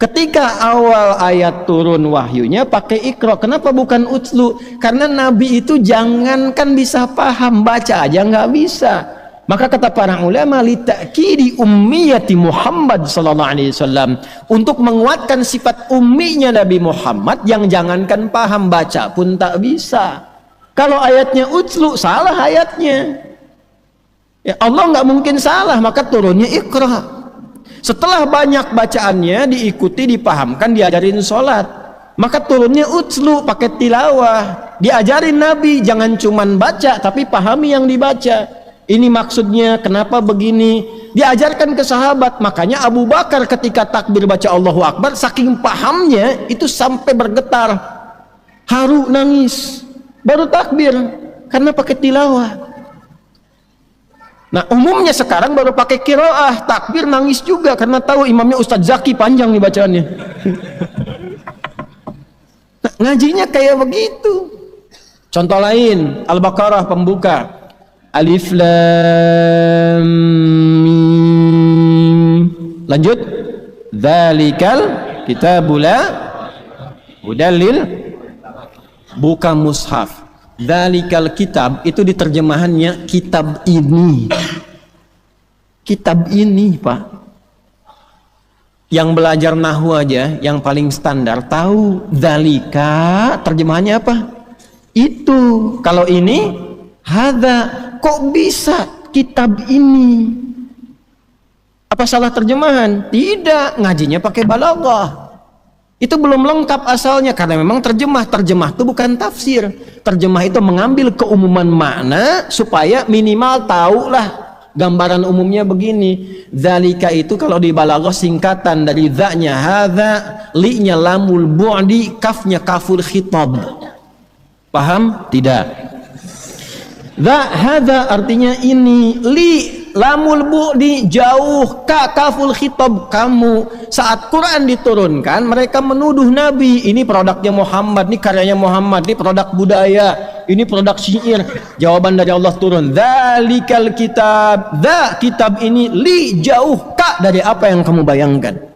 Ketika awal ayat turun wahyunya pakai iqra, kenapa bukan utslu? Karena Nabi itu jangankan bisa paham, baca aja nggak bisa. Maka kata para ulama, li ta'kidi ummiyati Muhammad sallallahu alaihi wasallam, untuk menguatkan sifat umminya Nabi Muhammad yang jangankan paham, baca pun tak bisa. Kalau ayatnya utslu, salah ayatnya. Ya, Allah nggak mungkin salah, maka turunnya iqra. Setelah banyak bacaannya diikuti, dipahamkan, diajarin sholat, maka turunnya utslu, pakai tilawah. Diajarin Nabi jangan cuman baca tapi pahami yang dibaca. Ini maksudnya, kenapa begini, diajarkan ke sahabat. Makanya Abu Bakar ketika takbir baca Allahu Akbar, saking pahamnya itu sampai bergetar, haru, nangis, baru takbir karena pakai tilawah. Nah, umumnya sekarang baru pakai qiraah, takbir nangis juga karena tahu imamnya Ustadz Zaki panjang nih bacaannya. Nah, ngajinya kayak begitu. Contoh lain, Al-Baqarah pembuka. Alif Lam Mim. Lanjut. Dzalikal kitabul la hudallil. Buka mushaf. Dzalikal kitab itu diterjemahannya kitab ini. Kitab ini, Pak. Yang belajar nahwu aja, yang paling standar tahu dzalika terjemahannya apa? Itu. Kalau ini hadza. Kok bisa kitab ini? Apa salah terjemahan? Tidak, ngajinya pakai balaghah. Itu belum lengkap asalnya, karena memang terjemah itu bukan tafsir. Terjemah itu mengambil keumuman makna supaya minimal tahulah gambaran umumnya begini. Dzalika itu kalau di balaghah singkatan dari dzanya hadza, li-nya lamul bu'di, kafnya kaful khitab. Paham? Tidak. Hadza artinya ini, li lamul bu'di jauh, ka kaful khitab kamu. Saat Quran diturunkan, mereka menuduh Nabi, ini produknya Muhammad, ini karyanya Muhammad, ini produk budaya, ini produk syair. Jawaban dari Allah turun, dzalikal kitab, kitab ini li jauh, ka dari apa yang kamu bayangkan.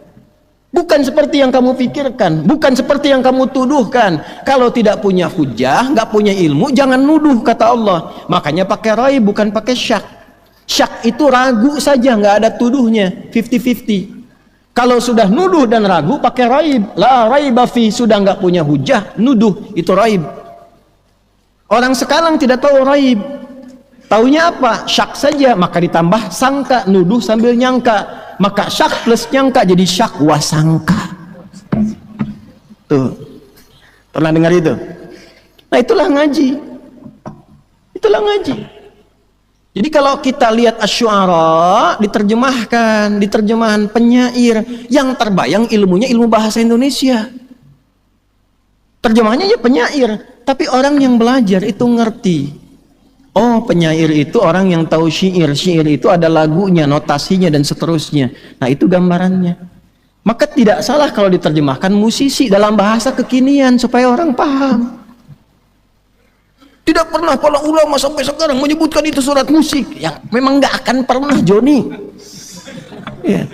Bukan seperti yang kamu pikirkan, bukan seperti yang kamu tuduhkan. Kalau tidak punya hujah, nggak punya ilmu, jangan nuduh, kata Allah. Makanya pakai raib, bukan pakai syak. Syak itu ragu saja, nggak ada tuduhnya, 50-50. Kalau sudah nuduh dan ragu, pakai raib. La raiba fi, sudah nggak punya hujah, nuduh, itu raib. Orang sekarang tidak tahu raib. Taunya apa? Syak saja, maka ditambah sangka, nuduh sambil nyangka. Maka syak plus nyangka jadi syak wasangka. Tuh. Pernah dengar itu? Nah, itulah ngaji. Itulah ngaji. Jadi kalau kita lihat Asy-Syu'ara diterjemahkan, di terjemahan penyair, yang terbayang ilmunya ilmu bahasa Indonesia. Terjemahannya ya penyair, tapi orang yang belajar itu ngerti. Oh, penyair itu orang yang tahu syair. Syair itu ada lagunya, notasinya, dan seterusnya. Nah, itu gambarannya. Maka tidak salah kalau diterjemahkan musisi dalam bahasa kekinian supaya orang paham. Tidak pernah para ulama sampai sekarang menyebutkan itu surat musik. Yang memang nggak akan pernah, Joni. Ya.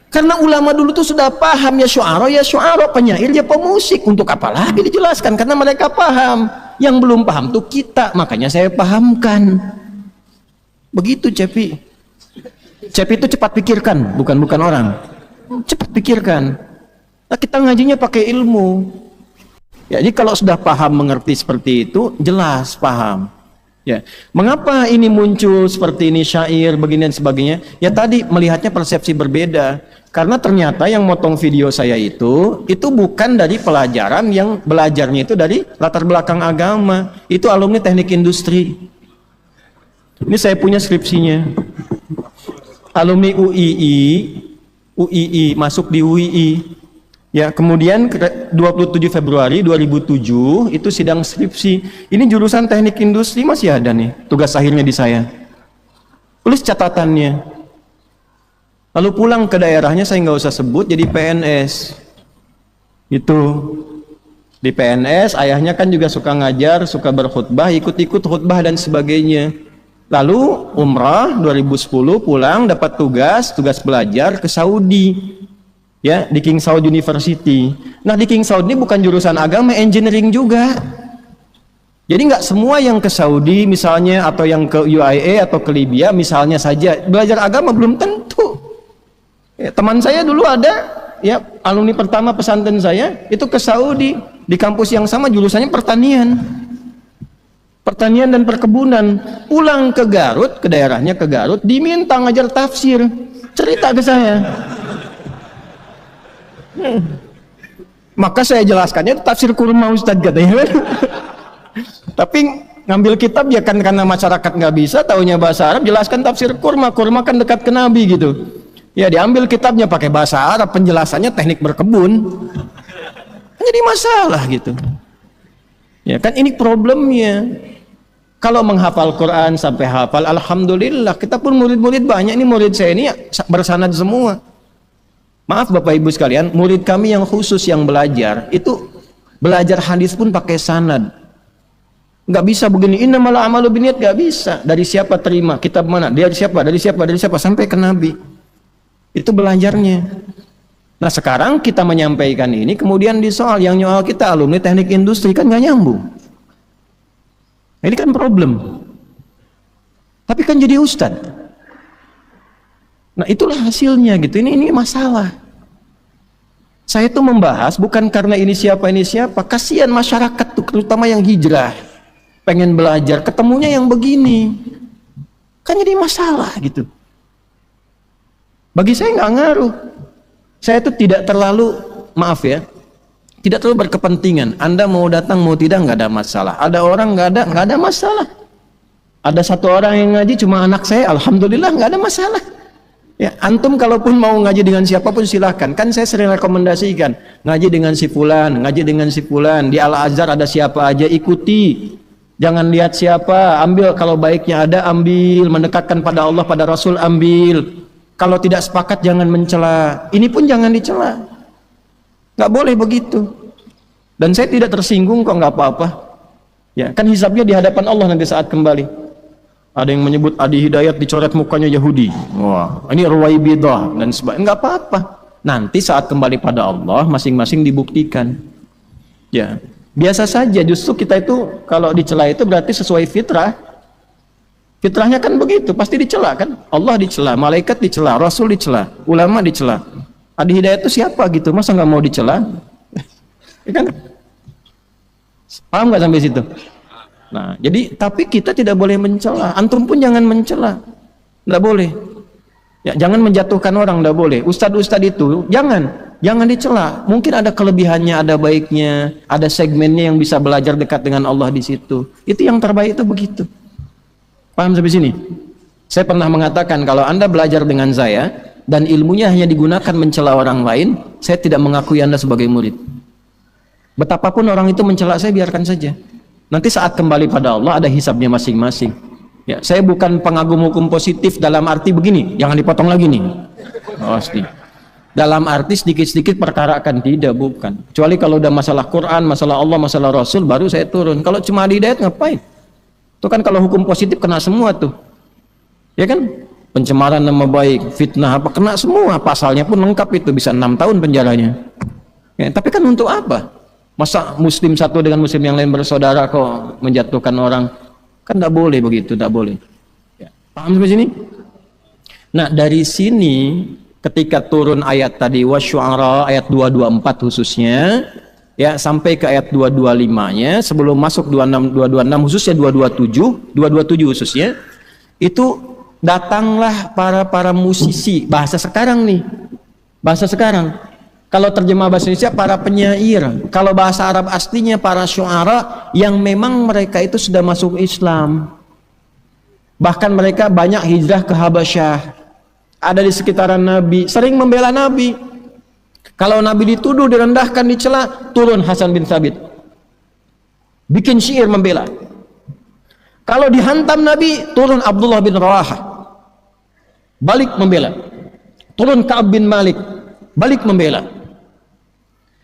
Karena ulama dulu tuh sudah paham, ya syu'ara, penyair, ya pemusik. Untuk apa lagi dijelaskan? Karena mereka paham. Yang belum paham tuh kita, makanya saya pahamkan. Begitu, Cepi. Cepi itu cepat pikirkan, bukan orang. Cepat pikirkan. Nah, kita ngajinya pakai ilmu. Ya, jadi kalau sudah paham mengerti seperti itu, jelas paham. Ya, mengapa ini muncul seperti ini syair begini dan sebagainya? Ya tadi melihatnya persepsi berbeda. Karena ternyata yang motong video saya itu bukan dari pelajaran, yang belajarnya itu dari latar belakang agama. Itu alumni teknik industri. Ini saya punya skripsinya. Alumni UII masuk di UII. Ya, kemudian 27 Februari 2007 itu sidang skripsi. Ini jurusan teknik industri masih ada nih, tugas akhirnya di saya. Tulis catatannya. Lalu pulang ke daerahnya, saya nggak usah sebut, jadi PNS. Itu di PNS, ayahnya kan juga suka ngajar, suka berkhutbah, ikut-ikut khutbah dan sebagainya. Lalu umrah 2010 pulang dapat tugas belajar ke Saudi. Ya, di King Saud University. Nah, di King Saud ini bukan jurusan agama, engineering juga. Jadi nggak semua yang ke Saudi misalnya, atau yang ke UAE atau ke Libya misalnya saja belajar agama, belum tentu. Ya, teman saya dulu ada, ya alumni pertama pesantren saya itu ke Saudi, di kampus yang sama jurusannya pertanian dan perkebunan. Pulang ke Garut, ke daerahnya ke Garut, diminta ngajar tafsir. Cerita ke saya. Maka saya jelaskannya tafsir kurma Ustadz, katanya. Tapi ngambil kitab ya kan, karena masyarakat nggak bisa taunya bahasa Arab, jelaskan tafsir kurma kan dekat ke Nabi gitu. Ya diambil kitabnya pakai bahasa Arab, penjelasannya teknik berkebun. Jadi masalah gitu. Ya kan, ini problemnya. Kalau menghafal Quran sampai hafal, alhamdulillah. Kita pun murid-murid banyak, ini murid saya ini bersanad semua. Maaf Bapak Ibu sekalian, murid kami yang khusus yang belajar, itu belajar hadis pun pakai sanad. Nggak bisa begini, innamal a'malu binniyat, nggak bisa. Dari siapa terima, kitab mana, dari siapa, sampai ke Nabi. Itu belajarnya. Nah sekarang kita menyampaikan ini, kemudian disoal, yang nyoal kita alumni teknik industri, kan nggak nyambung. Ini kan problem. Tapi kan jadi ustadz. Nah itulah hasilnya gitu. Ini masalah. Saya tuh membahas bukan karena ini siapa. Kasihan masyarakat tuh, terutama yang hijrah, pengen belajar, ketemunya yang begini. Kan jadi masalah gitu. Bagi saya nggak ngaruh. Saya tuh tidak terlalu, maaf ya, tidak terlalu berkepentingan. Anda mau datang mau tidak nggak ada masalah. Ada orang nggak ada masalah. Ada satu orang yang ngaji cuma anak saya, alhamdulillah nggak ada masalah. Ya, antum kalaupun mau ngaji dengan siapapun silahkan. Kan saya sering rekomendasikan ngaji dengan si fulan, di Al-Azhar ada siapa aja, ikuti. Jangan lihat siapa, ambil kalau baiknya ada, ambil, mendekatkan pada Allah, pada Rasul, ambil. Kalau tidak sepakat jangan mencela. Ini pun jangan dicela. Nggak boleh begitu. Dan saya tidak tersinggung kok, nggak apa-apa. Ya, kan hisabnya di hadapan Allah nanti saat kembali. Ada yang menyebut Adi Hidayat dicoret mukanya Yahudi. Wah, ini Ruwaibidah dan sebagainya. Nggak apa-apa. Nanti saat kembali pada Allah masing-masing dibuktikan. Ya, biasa saja. Justru kita itu kalau dicela itu berarti sesuai fitrah. Fitrahnya kan begitu, pasti dicela kan? Allah dicela, malaikat dicela, Rasul dicela, ulama dicela. Adi Hidayat itu siapa gitu? Masa nggak mau dicela? Ya kan? Paham nggak sampai situ? Nah, jadi tapi kita tidak boleh mencela. Antum pun jangan mencela. Tidak boleh. Ya, jangan menjatuhkan orang, tidak boleh. Ustadz-ustadz itu jangan dicela. Mungkin ada kelebihannya, ada baiknya, ada segmennya yang bisa belajar dekat dengan Allah di situ. Itu yang terbaik itu begitu. Paham sampai sini? Saya pernah mengatakan kalau Anda belajar dengan saya dan ilmunya hanya digunakan mencela orang lain, saya tidak mengakui Anda sebagai murid. Betapapun orang itu mencela saya, biarkan saja. Nanti saat kembali pada Allah ada hisabnya masing-masing. Ya, saya bukan pengagum hukum positif dalam arti begini, jangan dipotong lagi nih. Pasti. Dalam arti sedikit-sedikit perkara akan tidak, bukan. Kecuali kalau udah masalah Quran, masalah Allah, masalah Rasul, baru saya turun. Kalau cuma di hidayat ngapain? Itu kan kalau hukum positif kena semua tuh. Ya kan? Pencemaran nama baik, fitnah apa, kena semua. Pasalnya pun lengkap itu, bisa 6 tahun penjaranya. Ya, tapi kan untuk apa? Masa muslim satu dengan muslim yang lain bersaudara kok menjatuhkan orang? Kan tidak boleh begitu, tidak boleh. Ya, paham sampai sini? Nah, dari sini ketika turun ayat tadi wasyu'ara ayat 224 khususnya, ya sampai ke ayat 225-nya, sebelum masuk 226 khususnya 227 khususnya, itu datanglah para musisi, bahasa sekarang nih. Bahasa sekarang. Kalau terjemah bahasa Indonesia para penyair, kalau bahasa Arab aslinya para syu'ara yang memang mereka itu sudah masuk Islam. Bahkan mereka banyak hijrah ke Habasyah. Ada di sekitaran Nabi, sering membela Nabi. Kalau Nabi dituduh, direndahkan, dicela, turun Hasan bin Thabit. Bikin syair membela. Kalau dihantam Nabi, turun Abdullah bin Rawahah. Balik membela. Turun Ka'ab bin Malik, balik membela.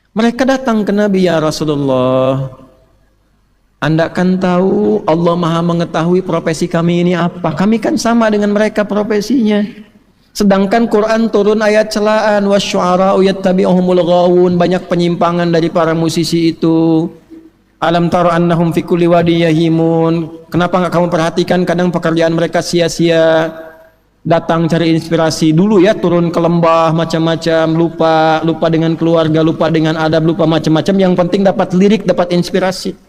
Mereka datang ke Nabi, ya Rasulullah, Anda kan tahu Allah Maha mengetahui profesi kami ini apa. Kami kan sama dengan mereka profesinya. Sedangkan Quran turun ayat celaan, wasyu'ara'u yattabi'uhumul ghawun, banyak penyimpangan dari para musisi itu. Alam tara annahum fi kulli wadi yahimun. Kenapa enggak kamu perhatikan kadang pekerjaan mereka sia-sia? Datang cari inspirasi dulu ya, turun ke lembah macam-macam, lupa dengan keluarga, lupa dengan adab, lupa macam-macam. Yang penting dapat lirik, dapat inspirasi.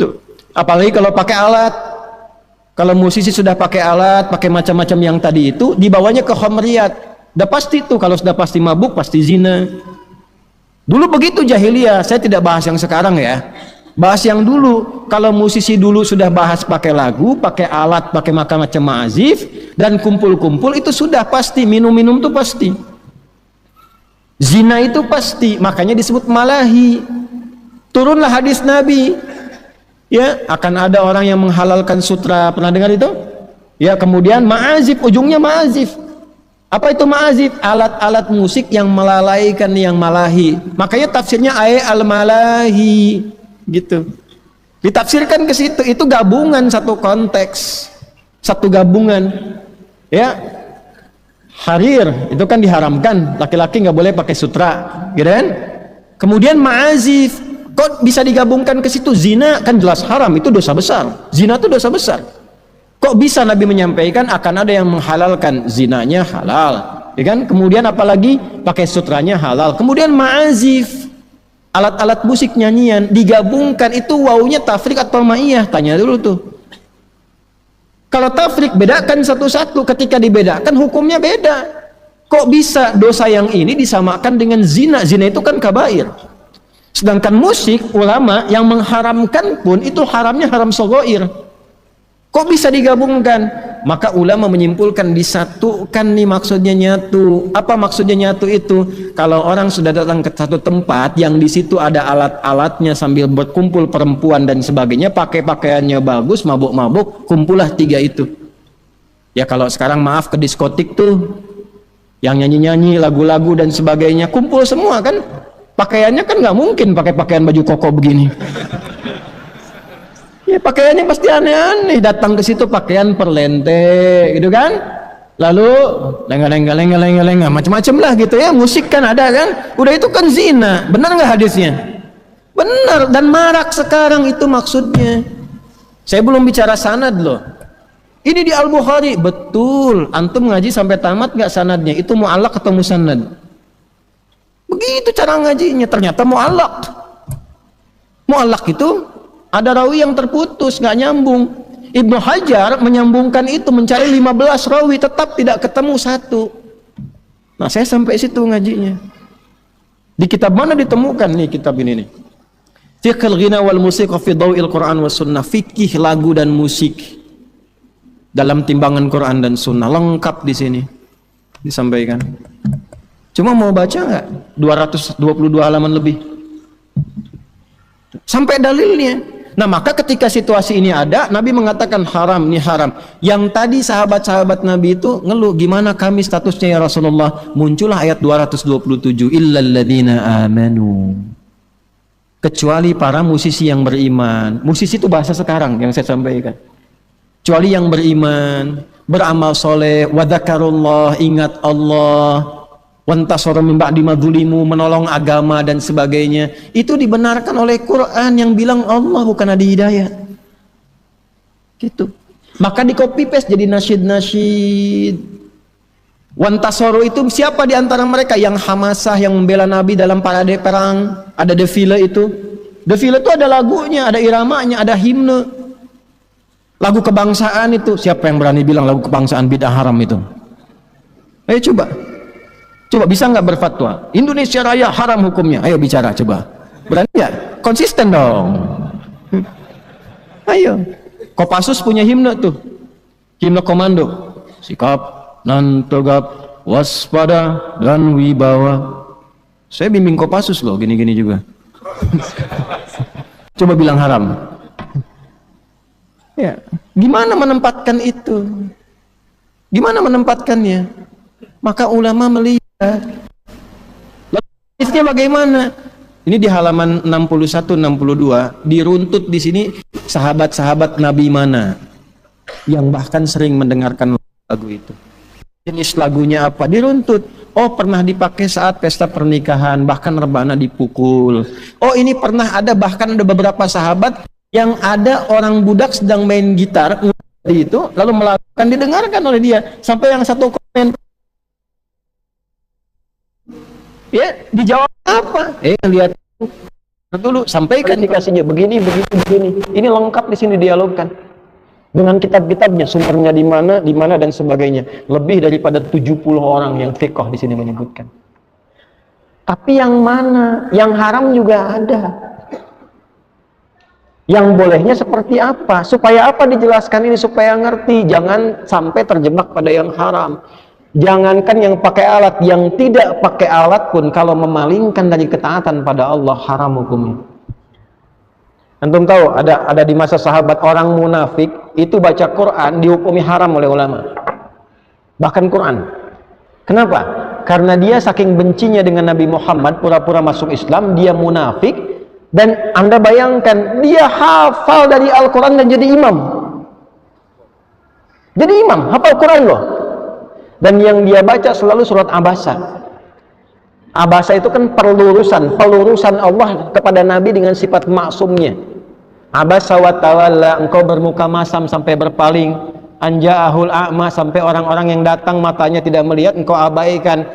Tuh. Apalagi kalau pakai alat. Kalau musisi sudah pakai alat, pakai macam-macam yang tadi itu, dibawanya ke khamriyat. Udah pasti tuh, kalau sudah pasti mabuk, pasti zina. Dulu begitu jahiliyah. Saya tidak bahas yang sekarang ya. Bahas yang dulu. Kalau musisi dulu sudah bahas pakai lagu, pakai alat, pakai macam-macam ma'azif, dan kumpul-kumpul, itu sudah pasti. Minum-minum itu pasti. Zina itu pasti. Makanya disebut malahi. Turunlah hadis Nabi. Ya, akan ada orang yang menghalalkan sutra. Pernah dengar itu? Ya, kemudian ma'azif, ujungnya ma'azif. Apa itu ma'azif? Alat-alat musik yang melalaikan, yang malahi. Makanya tafsirnya al-malahi. Gitu. Ditafsirkan ke situ, itu gabungan satu konteks, satu gabungan. Ya, harir itu kan diharamkan, laki-laki nggak boleh pakai sutra, gitu kan? Kemudian ma'azif, kok bisa digabungkan ke situ? Zina kan jelas haram, itu dosa besar. Zina itu dosa besar. Kok bisa Nabi menyampaikan akan ada yang menghalalkan zinanya halal, ya kan? Kemudian apalagi pakai sutranya halal. Kemudian ma'azif, alat-alat musik nyanyian digabungkan, itu wawunya tafrik atau ma'iyah? Tanya dulu tuh. Kalau tafrik bedakan satu-satu, ketika dibedakan hukumnya beda. Kok bisa dosa yang ini disamakan dengan zina? Zina itu kan kabair. Sedangkan musik, ulama yang mengharamkan pun itu haramnya haram shaghair. Kok bisa digabungkan? Maka ulama menyimpulkan disatukan nih, maksudnya nyatu. Apa maksudnya nyatu itu? Kalau orang sudah datang ke satu tempat yang di situ ada alat-alatnya sambil berkumpul perempuan dan sebagainya, pakai pakaiannya bagus, mabuk-mabuk, kumpullah tiga itu. Ya kalau sekarang maaf ke diskotik tuh, yang nyanyi-nyanyi lagu-lagu dan sebagainya, kumpul semua kan? Pakaiannya kan nggak mungkin pakai pakaian baju koko begini. Ya pakaiannya pasti aneh-aneh, datang ke situ pakaian perlente gitu kan, lalu lenga-lenga macam-macam lah gitu ya. Musik kan ada kan, udah itu kan zina. Benar nggak hadisnya? Benar, dan marak sekarang itu maksudnya. Saya belum bicara sanad loh. Ini di Al-Bukhari, betul. Antum ngaji sampai tamat nggak sanadnya? Itu mu'allaq atau musannad? Begitu cara ngajinya, ternyata mu'allaq. Mu'allaq itu Ada rawi yang terputus, nggak nyambung. Ibnu Hajar menyambungkan itu, mencari 15 rawi, tetap tidak ketemu satu. Nah, saya sampai situ ngajinya. Di kitab mana ditemukan nih kitab ini nih? Fiqhul ghina wal musiqa fi dhawil Quran was sunnah. Fikih lagu dan musik dalam timbangan Quran dan sunnah, lengkap di sini disampaikan. Cuma mau baca nggak? 222 halaman lebih. Sampai dalilnya. Nah, maka ketika situasi ini ada, Nabi mengatakan haram, ini haram. Yang tadi sahabat-sahabat Nabi itu ngeluh, gimana kami statusnya ya Rasulullah? Muncullah ayat 227, illal ladzina amanu. Kecuali para musisi yang beriman. Musisi itu bahasa sekarang yang saya sampaikan. Kecuali yang beriman, beramal soleh, wadzakarullah, ingat Allah, wantasara min ba'di ma dzulimu, menolong agama dan sebagainya. Itu dibenarkan oleh Quran yang bilang Allah, bukan Adi Hidayat. Gitu. Maka di copy paste jadi nasyid-nasyid. Wantasara itu siapa di antara mereka yang hamasah, yang membela Nabi dalam parade perang, ada defile itu. Defile itu ada lagunya, ada iramanya, ada himne. Lagu kebangsaan itu, siapa yang berani bilang lagu kebangsaan bid'ah haram itu? Ayo coba. Coba bisa nggak berfatwa? Indonesia Raya haram hukumnya. Ayo bicara coba. Berani nggak? Konsisten dong. Ayo. Kopassus punya himne tuh. Himne komando. Sikap, nan tegap, waspada dan wibawa. Saya bimbing Kopassus loh, gini-gini juga. Coba bilang haram. Ya, gimana menempatkan itu? Gimana menempatkannya? Maka ulama melihat. Lalu hadisnya bagaimana? Ini di halaman 61-62 diruntut di sini sahabat-sahabat Nabi mana yang bahkan sering mendengarkan lagu itu. Jenis lagunya apa? Diruntut. Oh, pernah dipakai saat pesta pernikahan, bahkan rebana dipukul. Oh, ini pernah ada, bahkan ada beberapa sahabat yang ada orang budak sedang main gitar itu, lalu melakukan, didengarkan oleh dia. Sampai yang satu komen, ya dijawab apa? Lihat dulu, sampaikan dikasihnya begini. Ini lengkap di sini dialogkan dengan kitab-kitabnya, sumbernya di mana dan sebagainya. Lebih daripada 70 orang yang fiqh di sini menyebutkan. Tapi yang mana? Yang haram juga ada. Yang bolehnya seperti apa? Supaya apa dijelaskan ini? Supaya ngerti, jangan sampai terjebak pada yang haram. Jangankan yang pakai alat, yang tidak pakai alat pun kalau memalingkan dari ketaatan pada Allah, haram hukumnya. Antum tahu ada di masa sahabat orang munafik itu baca Quran dihukumi haram oleh ulama. Bahkan Quran. Kenapa? Karena dia saking bencinya dengan Nabi Muhammad, pura-pura masuk Islam, dia munafik. Dan Anda bayangkan, dia hafal dari Al-Quran dan jadi imam. Jadi imam, hafal Quran loh. Dan yang dia baca selalu surat Abasa. Abasa itu kan pelurusan Allah kepada Nabi dengan sifat maksumnya. Abasa wa tawalla, engkau bermuka masam sampai berpaling. Anja'ahul a'ma, sampai orang-orang yang datang matanya tidak melihat, engkau abaikan.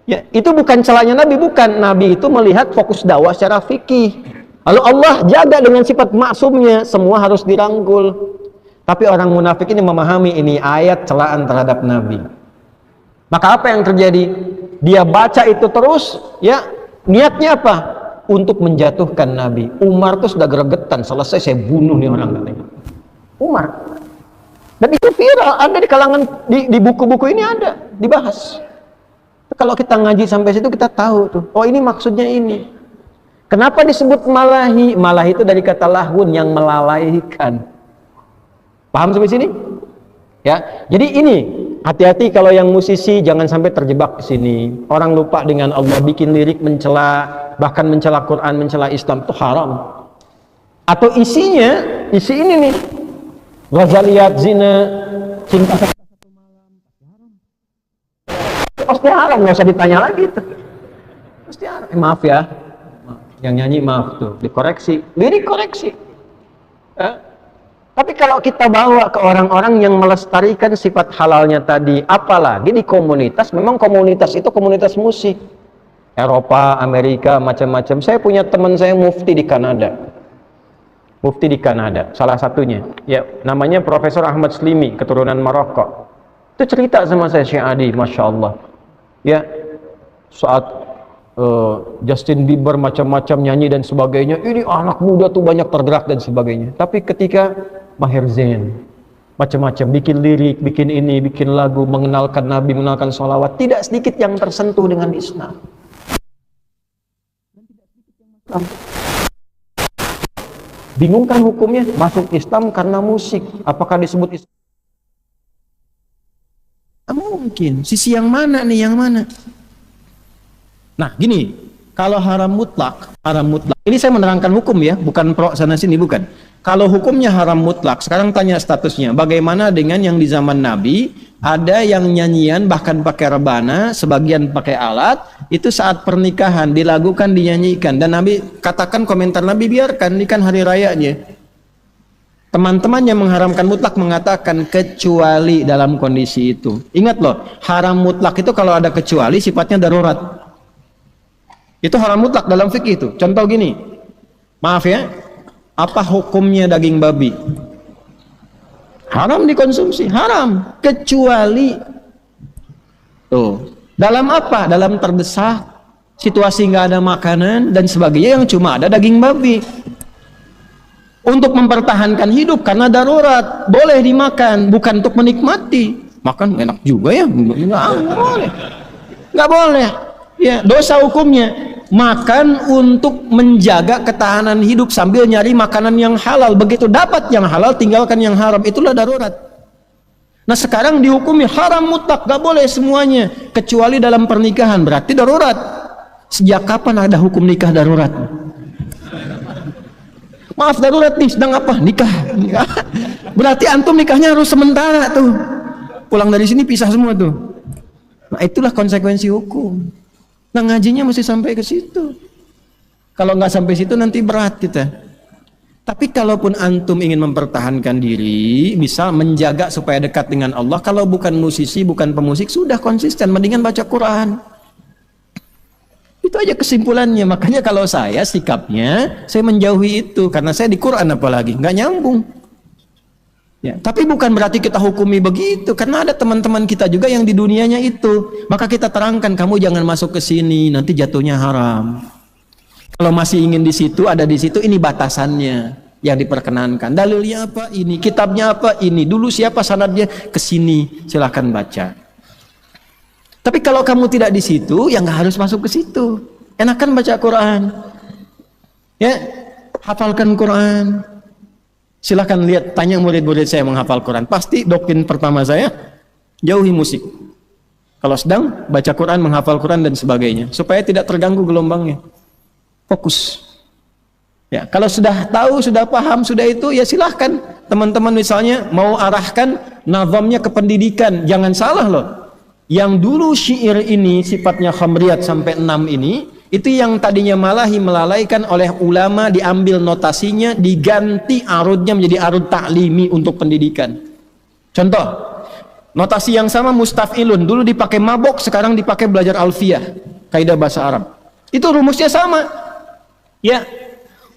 Ya, itu bukan celahnya Nabi, bukan. Nabi itu melihat fokus dakwah secara fikih. Lalu Allah jaga dengan sifat maksumnya, semua harus dirangkul. Tapi orang munafik ini memahami ini ayat celaan terhadap Nabi. Maka apa yang terjadi? Dia baca itu terus, ya niatnya apa? Untuk menjatuhkan Nabi. Umar tuh sudah gregetan, selesai saya bunuh nih orang katanya. Umar. Dan itu viral, ada di kalangan, di buku-buku ini ada, dibahas. Kalau kita ngaji sampai situ kita tahu tuh, oh ini maksudnya ini. Kenapa disebut malahi? Malahi itu dari kata lahun, yang melalaikan. Paham sampai sini? Ya. Jadi ini, hati-hati kalau yang musisi jangan sampai terjebak di sini. Orang lupa dengan Allah, bikin lirik mencela, bahkan mencela Quran, mencela Islam, itu haram. Atau isinya, isi ini nih. Ghazaliyat, zina, cinta satu malam, pasti haram, nggak usah ditanya lagi tuh. Pasti haram. Maaf ya. Yang nyanyi maaf tuh, dikoreksi, lirik koreksi. Tapi kalau kita bawa ke orang-orang yang melestarikan sifat halalnya tadi, apalagi di komunitas, memang komunitas itu komunitas musik. Eropa, Amerika, macam-macam. Saya punya teman saya mufti di Kanada. mufti di Kanada, salah satunya, ya namanya Profesor Ahmad Slimi, keturunan Maroko. Itu cerita sama saya, Syekh Adi, Masya Allah, ya saat Justin Bieber macam-macam nyanyi dan sebagainya, ini anak muda tuh banyak tergerak dan sebagainya. Tapi ketika Maher Zain macam-macam, bikin lirik, bikin ini, bikin lagu, mengenalkan Nabi, mengenalkan sholawat, tidak sedikit yang tersentuh dengan Islam. Bingung kan hukumnya? Masuk Islam karena musik. Apakah disebut Islam? Mungkin. Sisi yang mana nih? Yang mana? Nah, gini. Kalau haram mutlak. Ini saya menerangkan hukum ya, bukan pro sana sini, bukan. Kalau hukumnya haram mutlak, sekarang tanya statusnya. Bagaimana dengan yang di zaman Nabi, ada yang nyanyian bahkan pakai rebana, sebagian pakai alat, itu saat pernikahan dilakukan, dinyanyikan. Dan Nabi katakan, komentar Nabi, biarkan, ini kan hari rayanya. Teman-teman yang mengharamkan mutlak mengatakan kecuali dalam kondisi itu. Ingat loh, haram mutlak itu kalau ada kecuali sifatnya darurat. Itu haram mutlak dalam fikih itu. Contoh gini, maaf ya, apa hukumnya daging babi? Haram dikonsumsi, haram, kecuali tuh. Dalam apa? Dalam terdesak, situasi nggak ada makanan dan sebagainya, yang cuma ada daging babi. Untuk mempertahankan hidup karena darurat, boleh dimakan, bukan untuk menikmati. Makan enak juga ya, nggak boleh, nggak boleh. Ya, dosa hukumnya. Makan untuk menjaga ketahanan hidup sambil nyari makanan yang halal. Begitu dapat yang halal, tinggalkan yang haram. Itulah darurat. Nah, sekarang dihukumi haram mutlak, gak boleh semuanya kecuali dalam pernikahan. Berarti darurat. Sejak kapan ada hukum nikah darurat? Maaf, darurat nih, sedang apa? Nikah. Berarti antum nikahnya harus sementara tuh. Pulang dari sini pisah semua tuh. Nah, itulah konsekuensi hukum. Nah, ngajinya mesti sampai ke situ. Kalau nggak sampai situ nanti berat kita. Tapi kalaupun antum ingin mempertahankan diri, bisa menjaga supaya dekat dengan Allah, kalau bukan musisi, bukan pemusik, sudah konsisten, mendingan baca Quran. Itu aja kesimpulannya. Makanya kalau saya sikapnya, saya menjauhi itu karena saya di Quran, apalagi nggak nyambung. Ya, tapi bukan berarti kita hukumi begitu, karena ada teman-teman kita juga yang di dunianya itu. Maka kita terangkan, kamu jangan masuk ke sini, nanti jatuhnya haram. Kalau masih ingin di situ, ada di situ, ini batasannya yang diperkenankan. Dalilnya apa? Ini. Kitabnya apa? Ini. Dulu siapa sanadnya? Ke sini. Silahkan baca. Tapi kalau kamu tidak di situ, ya nggak harus masuk ke situ. Enakan baca Quran. Ya, hafalkan Quran. Silahkan lihat, tanya murid-murid saya menghafal Quran. Pasti doktrin pertama saya, jauhi musik. Kalau sedang baca Quran, menghafal Quran dan sebagainya, supaya tidak terganggu gelombangnya. Fokus. Ya, kalau sudah tahu, sudah paham, sudah itu, ya silahkan. Teman-teman misalnya mau arahkan nazamnya ke pendidikan, jangan salah loh. Yang dulu syair ini sifatnya khamriyat sampai 6 ini, itu yang tadinya malahi melalaikan oleh ulama, diambil notasinya, diganti arudnya menjadi arud taklimi untuk pendidikan. Contoh, notasi yang sama mustaf'ilun, dulu dipakai mabok, sekarang dipakai belajar alfiyah, kaidah bahasa Arab. Itu rumusnya sama. Ya.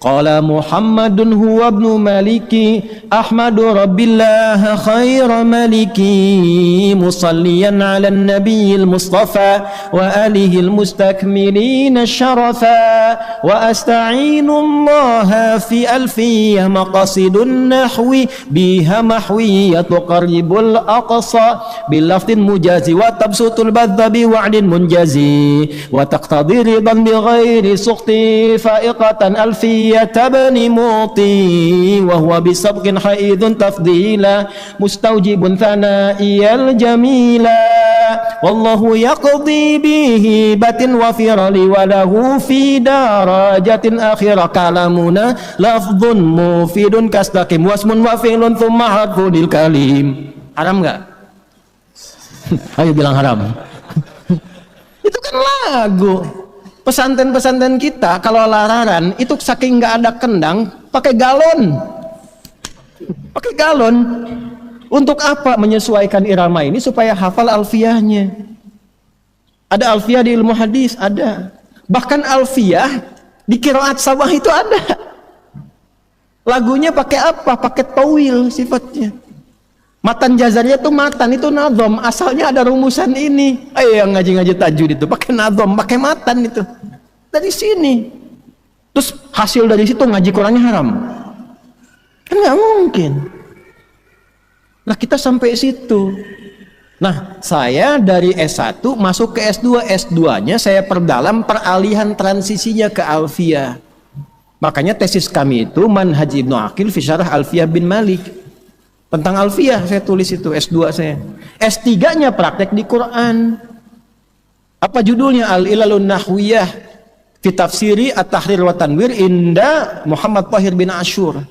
Qala Muhammadun huwa ibnu Maliki Ahmadu Rabbillah khaira maliki musalliyan ala nabiyil mustafa wa alihil mustakmilina syarafa wa asta'inu Allah fi alfiyah maqasidun nahwi biha mahwiyah tuqarribul aqsa bilaftin mujazi wa tabsutul badha biwa'din munjazi wa taqtadi ridan bighairi suqti fa'iqatan alfiyah tabni muti wa huwa bisabqin haidun tafdila mustaujibun thana'iyal jamila wallahu yaqdi bihi batin wa firali wa lahu fi darajatin akhirah kalamuna lafdhun mufidun kastaqim wasmun wa fi'lun thumma harfudil kalim. Haram enggak? Ayo bilang haram. Itu kan lagu. Pesantren-pesantren kita kalau lararan itu saking nggak ada kendang, pakai galon. Pakai galon. Untuk apa? Menyesuaikan irama ini supaya hafal alfiyahnya. Ada alfiyah di ilmu hadis, ada. Bahkan alfiyah di qiraat sabah itu ada. Lagunya pakai apa? Pakai tawil sifatnya. Matan jazarnya tuh matan, itu nadhom. Asalnya ada rumusan ini. Yang ngaji-ngaji tajwid itu pakai nadhom, pakai matan itu. Dari sini. Terus hasil dari situ ngaji Qur'annya haram. Kan nggak mungkin. Nah, kita sampai situ. Nah, saya dari S1 masuk ke S2. S2-nya saya perdalam peralihan transisinya ke Alfiyah. Makanya tesis kami itu Manhaj Ibnu Aqil fi Syarah Alfiyah bin Malik. Tentang Alfiyah saya tulis itu S2 saya. S3-nya praktek di Quran. Apa judulnya? Al-Ilalun Nahwiyah fi Tafsiri At-Tahrir wa Tanwir inda Muhammad Tahir bin Ashur.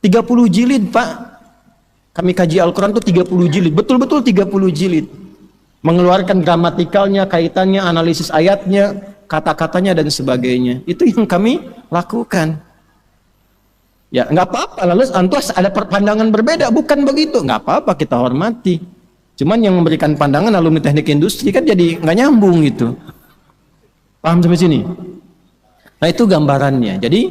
30 jilid, Pak. Kami kaji Al-Quran itu 30 jilid. Betul-betul 30 jilid. Mengeluarkan gramatikalnya, kaitannya, analisis ayatnya, kata-katanya dan sebagainya. Itu yang kami lakukan. Ya nggak apa-apa, lalu antus ada pandangan berbeda, bukan begitu, nggak apa-apa, kita hormati. Cuman yang memberikan pandangan alumni teknik industri kan jadi nggak nyambung gitu. Paham sampai sini? Nah, itu gambarannya. Jadi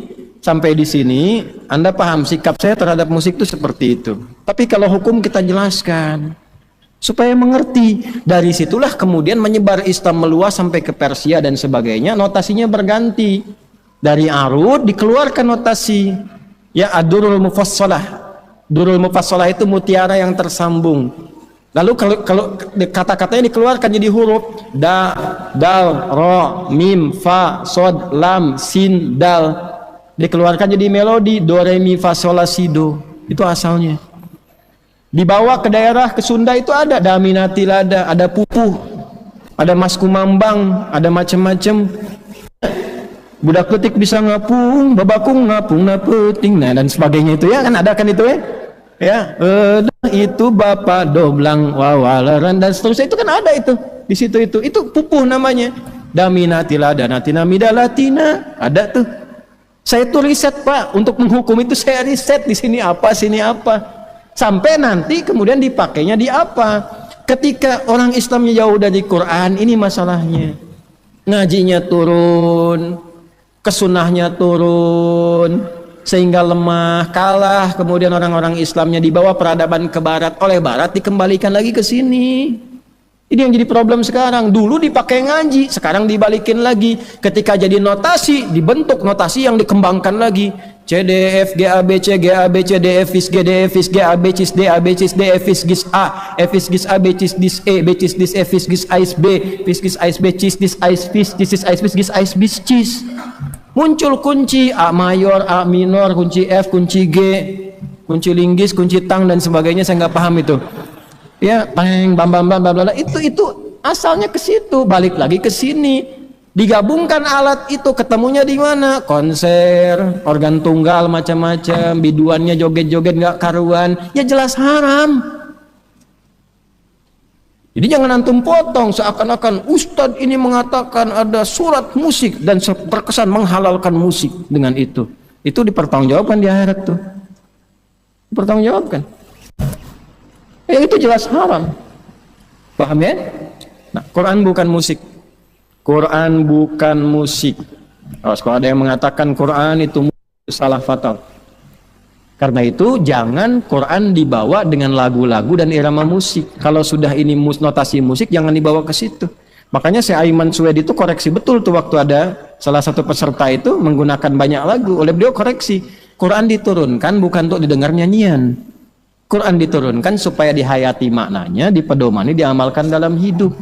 sampai di sini Anda paham sikap saya terhadap musik itu seperti itu. Tapi kalau hukum kita jelaskan supaya mengerti. Dari situlah kemudian menyebar Islam meluas sampai ke Persia dan sebagainya. Notasinya berganti. Dari arud dikeluarkan notasi. Ya, ad-durul mufassalah. Durul mufassalah itu mutiara yang tersambung. Lalu kalau kata-katanya dikeluarkan jadi huruf da, dal, ro, mim, fa, sod, lam, sin, dal. Dikeluarkan jadi melodi do, re, mi, fa, sol, la, si, do. Itu asalnya. Dibawa ke daerah ke Sunda itu ada daminati lada, ada pupuh, ada mas kumambang, ada macam-macam. Budak letik bisa ngapung, babakung ngapung na peting, nah dan sebagainya itu ya kan, ada kan itu ya. Ya, itu bapak doblang wawalaran dan seterusnya itu kan ada itu di situ itu pupuh namanya. Daminati lada natina mida latina ada tuh. Saya tuh riset, Pak, untuk menghukum itu saya riset di sini apa sampai nanti kemudian dipakainya di apa. Ketika orang Islamnya jauh dari Quran, ini masalahnya. Ngajinya turun, kesunahnya turun, sehingga lemah, kalah. Kemudian orang-orang Islamnya dibawa peradaban ke barat, oleh barat dikembalikan lagi ke sini. Ini yang jadi problem sekarang. Dulu dipakai ngaji, sekarang dibalikin lagi. Ketika jadi notasi, dibentuk notasi yang dikembangkan lagi. C, D, F, G, A, B, C, G, A, B, C, D, F, Is, G, D, F, Is, G, A, B, Cis, D, A, B, Cis, D, F, Is, Gis, A, F, Is, Gis, A, B, Cis, Dis, E, B, Cis, Dis, F, Is, Gis, A, Is, B, Is, Gis, A, Is, B, Cis, Dis, A, Is, Fis, Cis, Is, A, Is, Bis, Gis, A, Is, Bis, Cis. Muncul kunci A mayor, A minor, kunci F, kunci G, kunci linggis, kunci tang dan sebagainya, saya nggak paham itu. Ya, peng, bam, bam, bam, bam, bam. Itu asalnya ke situ, balik lagi ke sini. Digabungkan alat itu, ketemunya di mana? Konser, organ tunggal macam-macam, biduannya joget-joget nggak karuan, ya jelas haram. Jadi jangan antum potong seakan-akan Ustadz ini mengatakan ada surat musik dan terkesan menghalalkan musik dengan itu. Itu dipertanggungjawabkan di akhirat tuh. Dipertanggungjawabkan. Ya itu jelas haram. Paham ya? Nah, Quran bukan musik. Quran bukan musik. Kalau ada yang mengatakan Quran itu salah fatal. Karena itu jangan Quran dibawa dengan lagu-lagu dan irama musik. Kalau sudah ini notasi musik, jangan dibawa ke situ. Makanya Syekh Aiman Suwedi itu koreksi betul tuh waktu ada salah satu peserta itu menggunakan banyak lagu. Oleh beliau koreksi, Quran diturunkan bukan untuk didengar nyanyian. Quran diturunkan supaya dihayati maknanya, dipedomani, diamalkan dalam hidup.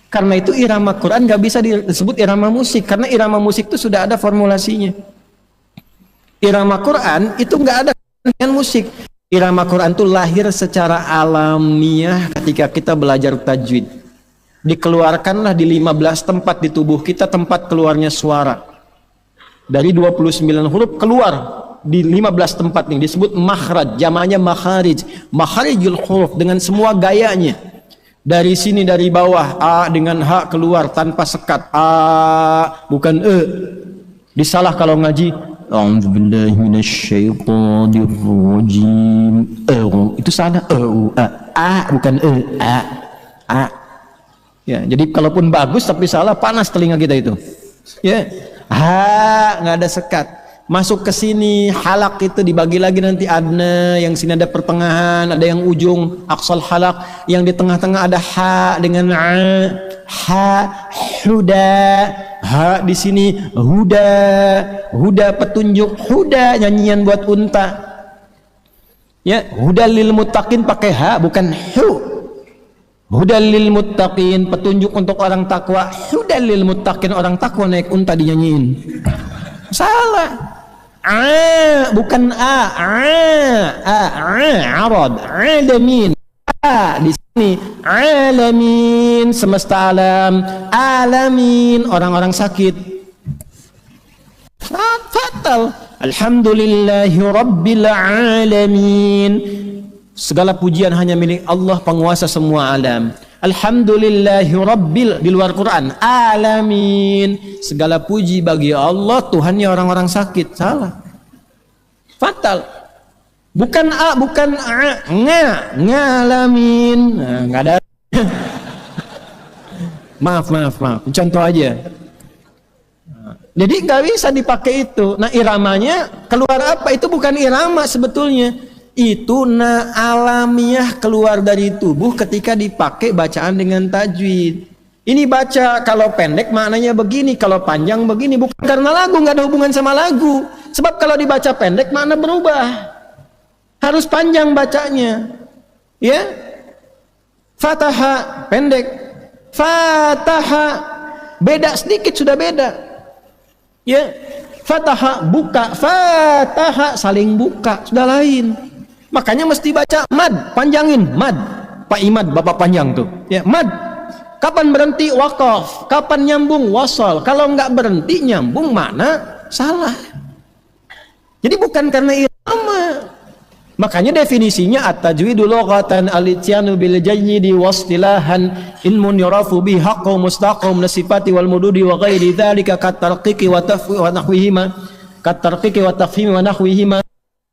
Karena itu irama Quran gak bisa disebut irama musik, karena irama musik itu sudah ada formulasinya. Irama Quran itu gak ada dengan musik. Irama Quran itu lahir secara alamiah ketika kita belajar tajwid. Dikeluarkanlah di 15 tempat di tubuh kita tempat keluarnya suara. Dari 29 huruf keluar di 15 tempat ini disebut makhraj, jamaknya makharij. Makharijul huruf dengan semua gayanya. Dari sini dari bawah A dengan H keluar tanpa sekat. A bukan E. Disalah kalau ngaji. A'udzubillahi minasyaitonirrajim. Itu salah. A bukan E. A. Ya, jadi kalaupun bagus tapi salah, panas telinga kita itu. Ya. H nggak ada sekat. masuk ke sini, halak itu dibagi lagi nanti, adna, yang sini ada pertengahan, ada yang ujung, aqsal halak, yang di tengah-tengah ada ha dengan a, ha, huda, ha di sini, huda, huda petunjuk, huda nyanyian buat unta. Ya, huda lil muttaqin pakai ha bukan hu. Huda lil muttaqin, petunjuk untuk orang takwa. Huda lil muttaqin, orang takwa naik unta dinyanyiin. Salah. Bukan arad, alamin. Di sini alamin, semesta alam, alamin, orang-orang sakit. Fatal. Alhamdulillahi rabbil alamin. Segala pujian hanya milik Allah, penguasa semua alam. Alhamdulillahi rabbil, di luar Quran, alamin. Segala puji bagi Allah, Tuhannya orang-orang sakit. Salah. Fatal. Bukan bukan ngalamin. Nah, nggak ada. maaf. Contoh aja. Jadi nggak bisa dipakai itu. Nah, iramanya keluar apa? Itu bukan irama sebetulnya. Itu alamiah keluar dari tubuh ketika dipakai bacaan dengan tajwid. Ini baca kalau pendek maknanya begini, kalau panjang begini. Bukan karena lagu, nggak ada hubungan sama lagu. Sebab kalau dibaca pendek makna berubah. Harus panjang bacanya. Ya. Fataha pendek. Fataha beda sedikit sudah beda. Ya. Fataha buka, fataha saling buka, sudah lain. Makanya mesti baca mad, panjangin mad. Pak Imad, bapak panjang tuh. Ya, mad. Kapan berhenti? Waqaf. Kapan nyambung? Wasal. Kalau nggak berhenti nyambung mana? Salah. Jadi bukan karena irama. Makanya definisinya at-tajwidu lughatan al-ityanu bil jayyidi wastilahan ilmun yurafu bi haqqu mustaqim nasifati wal mududi wa ghairi dzalika katarqiqi wa tafwi wa nahwihima katarqiqi wa tafhimi wa nahwihima.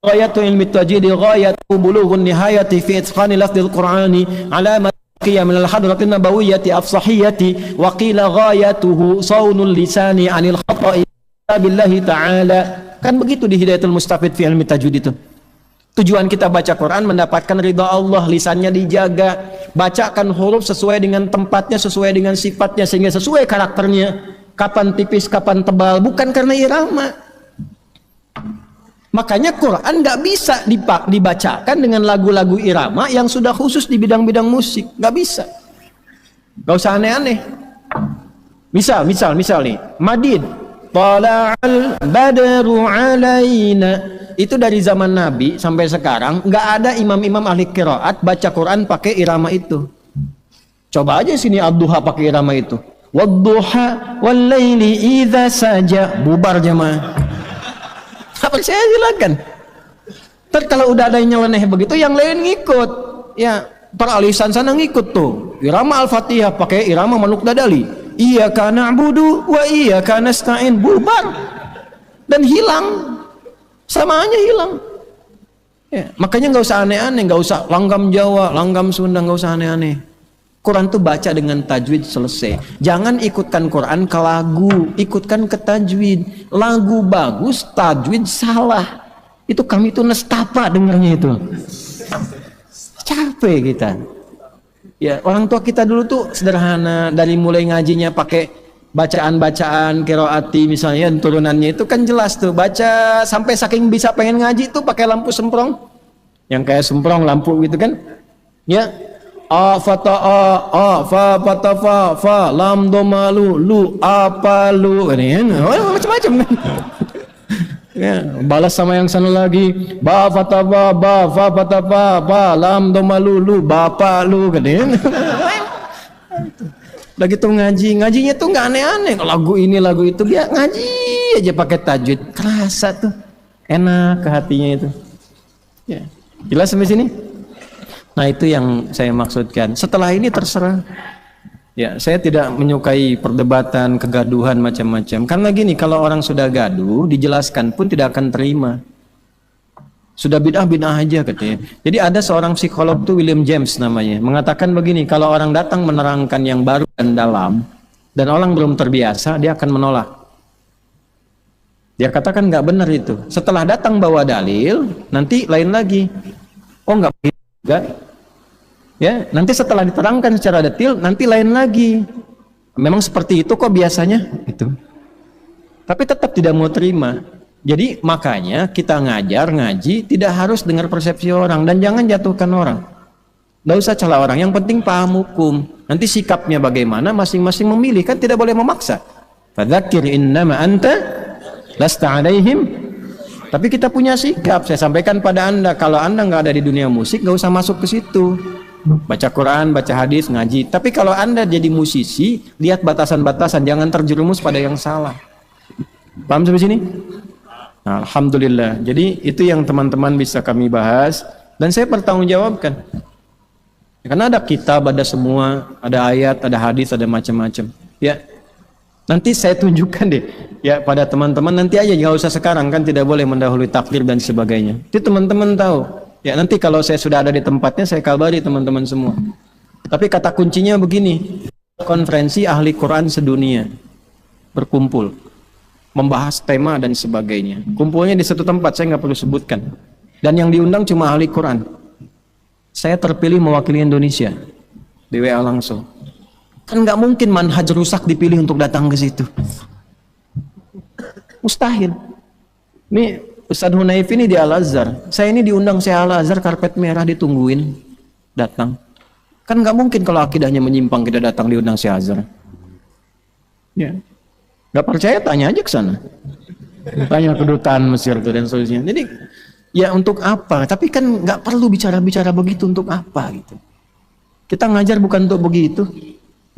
Ghayatu ilmi tajwid ghayatu bulughun nihayati fi itqani lafdhil qur'ani ala ma qiyam min al-hadratin nabawiyyati afsahiyyati wa qila ghayatuhu sawnul lisani 'anil khata'i billahi ta'ala. Kan begitu di Hidayatul Mustafid fi ilmi tajwid itu. Tujuan kita baca Quran mendapatkan ridha Allah, lisannya dijaga, bacakan huruf sesuai dengan tempatnya, sesuai dengan sifatnya, sehingga sesuai karakternya. Kapan tipis, kapan tebal, bukan karena irama. Makanya Quran nggak bisa dibacakan dengan lagu-lagu irama yang sudah khusus di bidang-bidang musik, nggak bisa. Nggak usah aneh-aneh. Misal nih, Madid, Tala'al badru alaina. Itu dari zaman Nabi sampai sekarang nggak ada imam-imam ahli qiraat baca Quran pakai irama itu. Coba aja sini ad-duha pakai irama itu. Wad-duha wal-laili idza saja, bubar jemaah. Apa saya silakan. Ntar kalau udah ada yang nyeleneh begitu, yang lain ngikut. Ya, peralisan sana ngikut tuh. Irama Al-Fatihah pakai irama Manuk Dadali. Iyyaka na'budu wa iyyaka nasta'in, bubar. Dan hilang. Samanya hilang. Ya, makanya nggak usah aneh-aneh, nggak usah langgam Jawa, langgam Sunda, nggak usah aneh-aneh. Quran tuh baca dengan tajwid, selesai. Jangan ikutkan Quran ke lagu, ikutkan ke tajwid. Lagu bagus, tajwid salah. Itu kami tuh nestapa dengarnya itu. Capek kita. Ya, orang tua kita dulu tuh sederhana, dari mulai ngajinya pakai bacaan-bacaan qiraati misalnya, turunannya itu kan jelas tuh. Baca sampai saking bisa pengen ngaji tuh pakai lampu semprong. Yang kayak semprong lampu gitu kan. Ya. A fata a fa fata fa lam doma lu apa lu ini macam-macam kan. Ya, balas sama yang sana lagi, ba fata ba fa fata ba lam doma lu bapak lu kan. Lagi tuh ngajinya tuh nggak aneh-aneh, lagu ini lagu itu, biar ngaji aja pakai tajwid, kerasa tuh enak ke hatinya itu. Ya, jelas sampai sini. Nah, itu yang saya maksudkan. Setelah ini terserah. Ya, saya tidak menyukai perdebatan, kegaduhan macam-macam. Karena gini, kalau orang sudah gaduh, dijelaskan pun tidak akan terima. Sudah bid'ah aja katanya. Jadi ada seorang psikolog tuh, William James namanya, mengatakan begini, kalau orang datang menerangkan yang baru dan dalam, dan orang belum terbiasa, dia akan menolak. Dia katakan nggak benar itu. Setelah datang bawa dalil, nanti lain lagi. Oh nggak begitu juga. Ya, nanti setelah diterangkan secara detail, nanti lain lagi. Memang seperti itu kok biasanya. Itu. Tapi tetap tidak mau terima. Jadi makanya kita ngaji tidak harus dengar persepsi orang dan jangan jatuhkan orang. Nggak usah celah orang. Yang penting paham hukum. Nanti sikapnya bagaimana masing-masing memilih, kan tidak boleh memaksa. Fadzakir innama anta lasta alaihim. Tapi kita punya sikap. Saya sampaikan pada anda, kalau anda nggak ada di dunia musik, nggak usah masuk ke situ. Baca Quran, baca hadis, ngaji. Tapi kalau anda jadi musisi, lihat batasan-batasan, jangan terjerumus pada yang salah. Paham sampai sini? Nah, alhamdulillah. Jadi itu yang teman-teman bisa kami bahas dan saya bertanggungjawabkan. Karena ada kitab, ada semua, ada ayat, ada hadis, ada macam-macam. Ya. Nanti saya tunjukkan deh ya pada teman-teman, nanti aja, nggak usah sekarang, kan tidak boleh mendahului takdir dan sebagainya. Itu teman-teman tahu. Ya nanti kalau saya sudah ada di tempatnya saya kabari teman-teman semua. Tapi kata kuncinya begini, konferensi ahli Quran sedunia berkumpul membahas tema dan sebagainya. Kumpulnya di satu tempat, saya nggak perlu sebutkan. Dan yang diundang cuma ahli Quran. Saya terpilih mewakili Indonesia di WA langsung. Kan nggak mungkin manhaj rusak dipilih untuk datang ke situ. Mustahil. Ini Ustadz Hunaif ini di Al-Azhar. Saya ini diundang saya Al-Azhar, karpet merah ditungguin datang. Kan nggak mungkin kalau akidahnya menyimpang kita datang diundang si Azhar. Ya. Nggak percaya tanya aja ke sana. Tanya kedutaan Mesir tuh dan seterusnya. Jadi ya untuk apa? Tapi kan nggak perlu bicara-bicara begitu, untuk apa gitu. Kita ngajar bukan untuk begitu.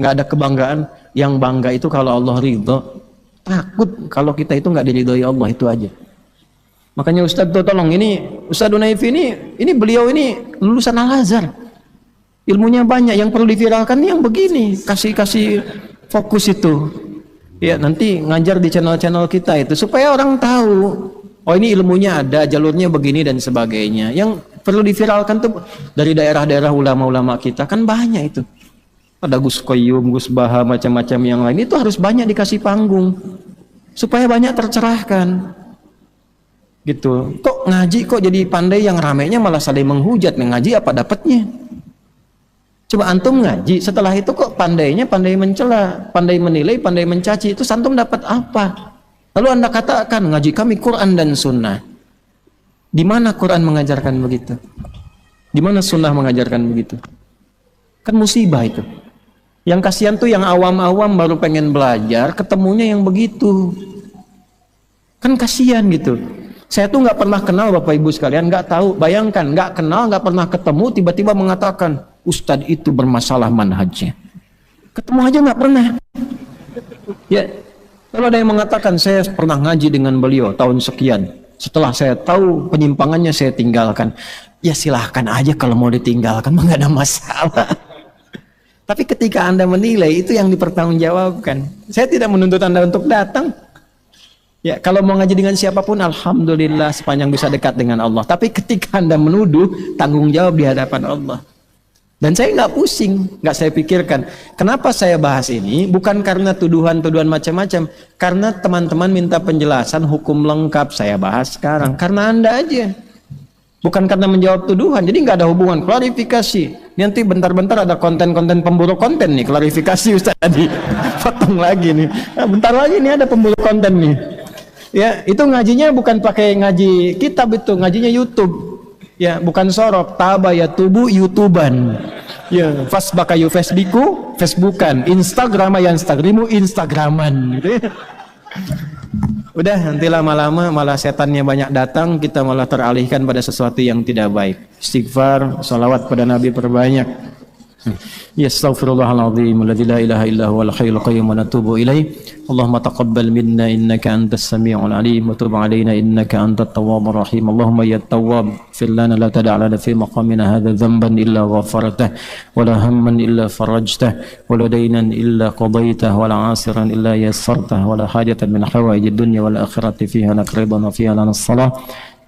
Nggak ada kebanggaan. Yang bangga itu kalau Allah ridho. Takut kalau kita itu nggak diridhoi Allah, itu aja. Makanya Ustadz tuh tolong, ini Ustadz Hunaif ini beliau ini lulusan Al-Azhar. Ilmunya banyak, yang perlu diviralkan yang begini. Kasih fokus itu. Ya nanti ngajar di channel-channel kita itu supaya orang tahu. Oh ini ilmunya ada, jalurnya begini dan sebagainya. Yang perlu diviralkan tuh dari daerah-daerah ulama-ulama kita, kan banyak itu. Ada Gus Qayyum, Gus Baha, macam-macam yang lain. Itu harus banyak dikasih panggung supaya banyak tercerahkan. Gitu. Kok ngaji kok jadi pandai, yang ramainya malah saling menghujat. Ngaji apa dapatnya? Coba antum ngaji, setelah itu kok pandainya pandai mencela, pandai menilai, pandai mencaci. Itu antum dapat apa? Lalu anda katakan ngaji kami Quran dan Sunnah. Di mana Quran mengajarkan begitu? Di mana Sunnah mengajarkan begitu? Kan musibah itu. Yang kasihan tuh yang awam-awam baru pengen belajar, ketemunya yang begitu. Kan kasihan gitu. Saya tuh nggak pernah kenal Bapak Ibu sekalian, nggak tahu. Bayangkan, nggak kenal, nggak pernah ketemu, tiba-tiba mengatakan Ustadz itu bermasalah manhajnya. Ketemu aja nggak pernah. Ya, kalau ada yang mengatakan saya pernah ngaji dengan beliau tahun sekian, setelah saya tahu penyimpangannya saya tinggalkan. Ya silahkan aja kalau mau ditinggalkan, nggak ada masalah. Tapi ketika anda menilai, itu yang dipertanggungjawabkan. Saya tidak menuntut anda untuk datang. Ya, kalau mau ngaji dengan siapapun, alhamdulillah sepanjang bisa dekat dengan Allah. Tapi ketika anda menuduh, tanggung jawab di hadapan Allah. Dan saya nggak pusing, nggak saya pikirkan. Kenapa saya bahas ini? Bukan karena tuduhan-tuduhan macam-macam. Karena teman-teman minta penjelasan hukum lengkap, saya bahas sekarang. Karena anda aja. Bukan karena menjawab tuduhan. Jadi nggak ada hubungan. Klarifikasi. Nanti bentar-bentar ada konten-konten pemburu konten nih. Klarifikasi Ustaz tadi. Potong lagi nih. Nah, bentar lagi nih ada pemburu konten nih. Ya, itu ngajinya bukan pakai ngaji kitab, itu ngajinya YouTube. Ya, bukan sorok, taba ya tubuh YouTuban. Ya, fasbaka yu Facebookan, Instagram ya Instagrimu Instagraman gitu ya. Udah, nanti lama-lama malah setannya banyak datang, kita malah teralihkan pada sesuatu yang tidak baik. Istighfar, salawat pada Nabi perbanyak. Ya astaghfirullahaladzim alladzi la ilaha illa huwal hayyul qayyum wa natubu ilaih. Allahumma taqabbal minna innaka antas samiul alim wa tub alaina innaka antat tawwabur rahim. Allahumma ya tawwab fir lana la tada' lana fi maqamina hadha dhanban illa ghafartah wa la hamman illa farajtah wa la daynan illa qadaitah wa la 'asiran illa yassartah wa la hajatan min hawaijid dunya wal akhirati fiha nakridan wa fiha lana salah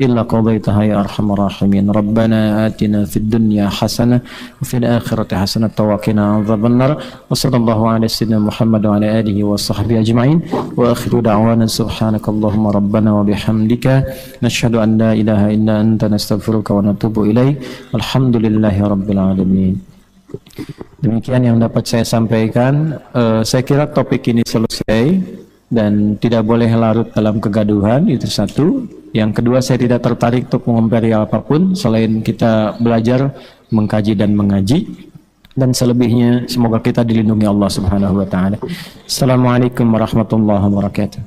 إلا قضيتها يا أرحم الراحمين. ربنا آتنا في الدنيا حسنة وفي الآخرة حسنة وقنا عذاب النار. وصلى الله على سيدنا محمد وعلى آله وصحبه أجمعين. وآخر دعوانا سبحانك اللهم ربنا وبحمدك نشهد أن لا إله إلا أنت نستغفرك ونتوب إليك. الحمد لله رب العالمين. Demikian yang dapat saya sampaikan. Saya kira topik ini selesai dan tidak boleh larut dalam kegaduhan, itu satu. Yang kedua, saya tidak tertarik untuk mengomentari apapun selain kita belajar, mengkaji dan mengaji. Dan selebihnya semoga kita dilindungi Allah Subhanahu wa taala. Assalamualaikum warahmatullahi wabarakatuh.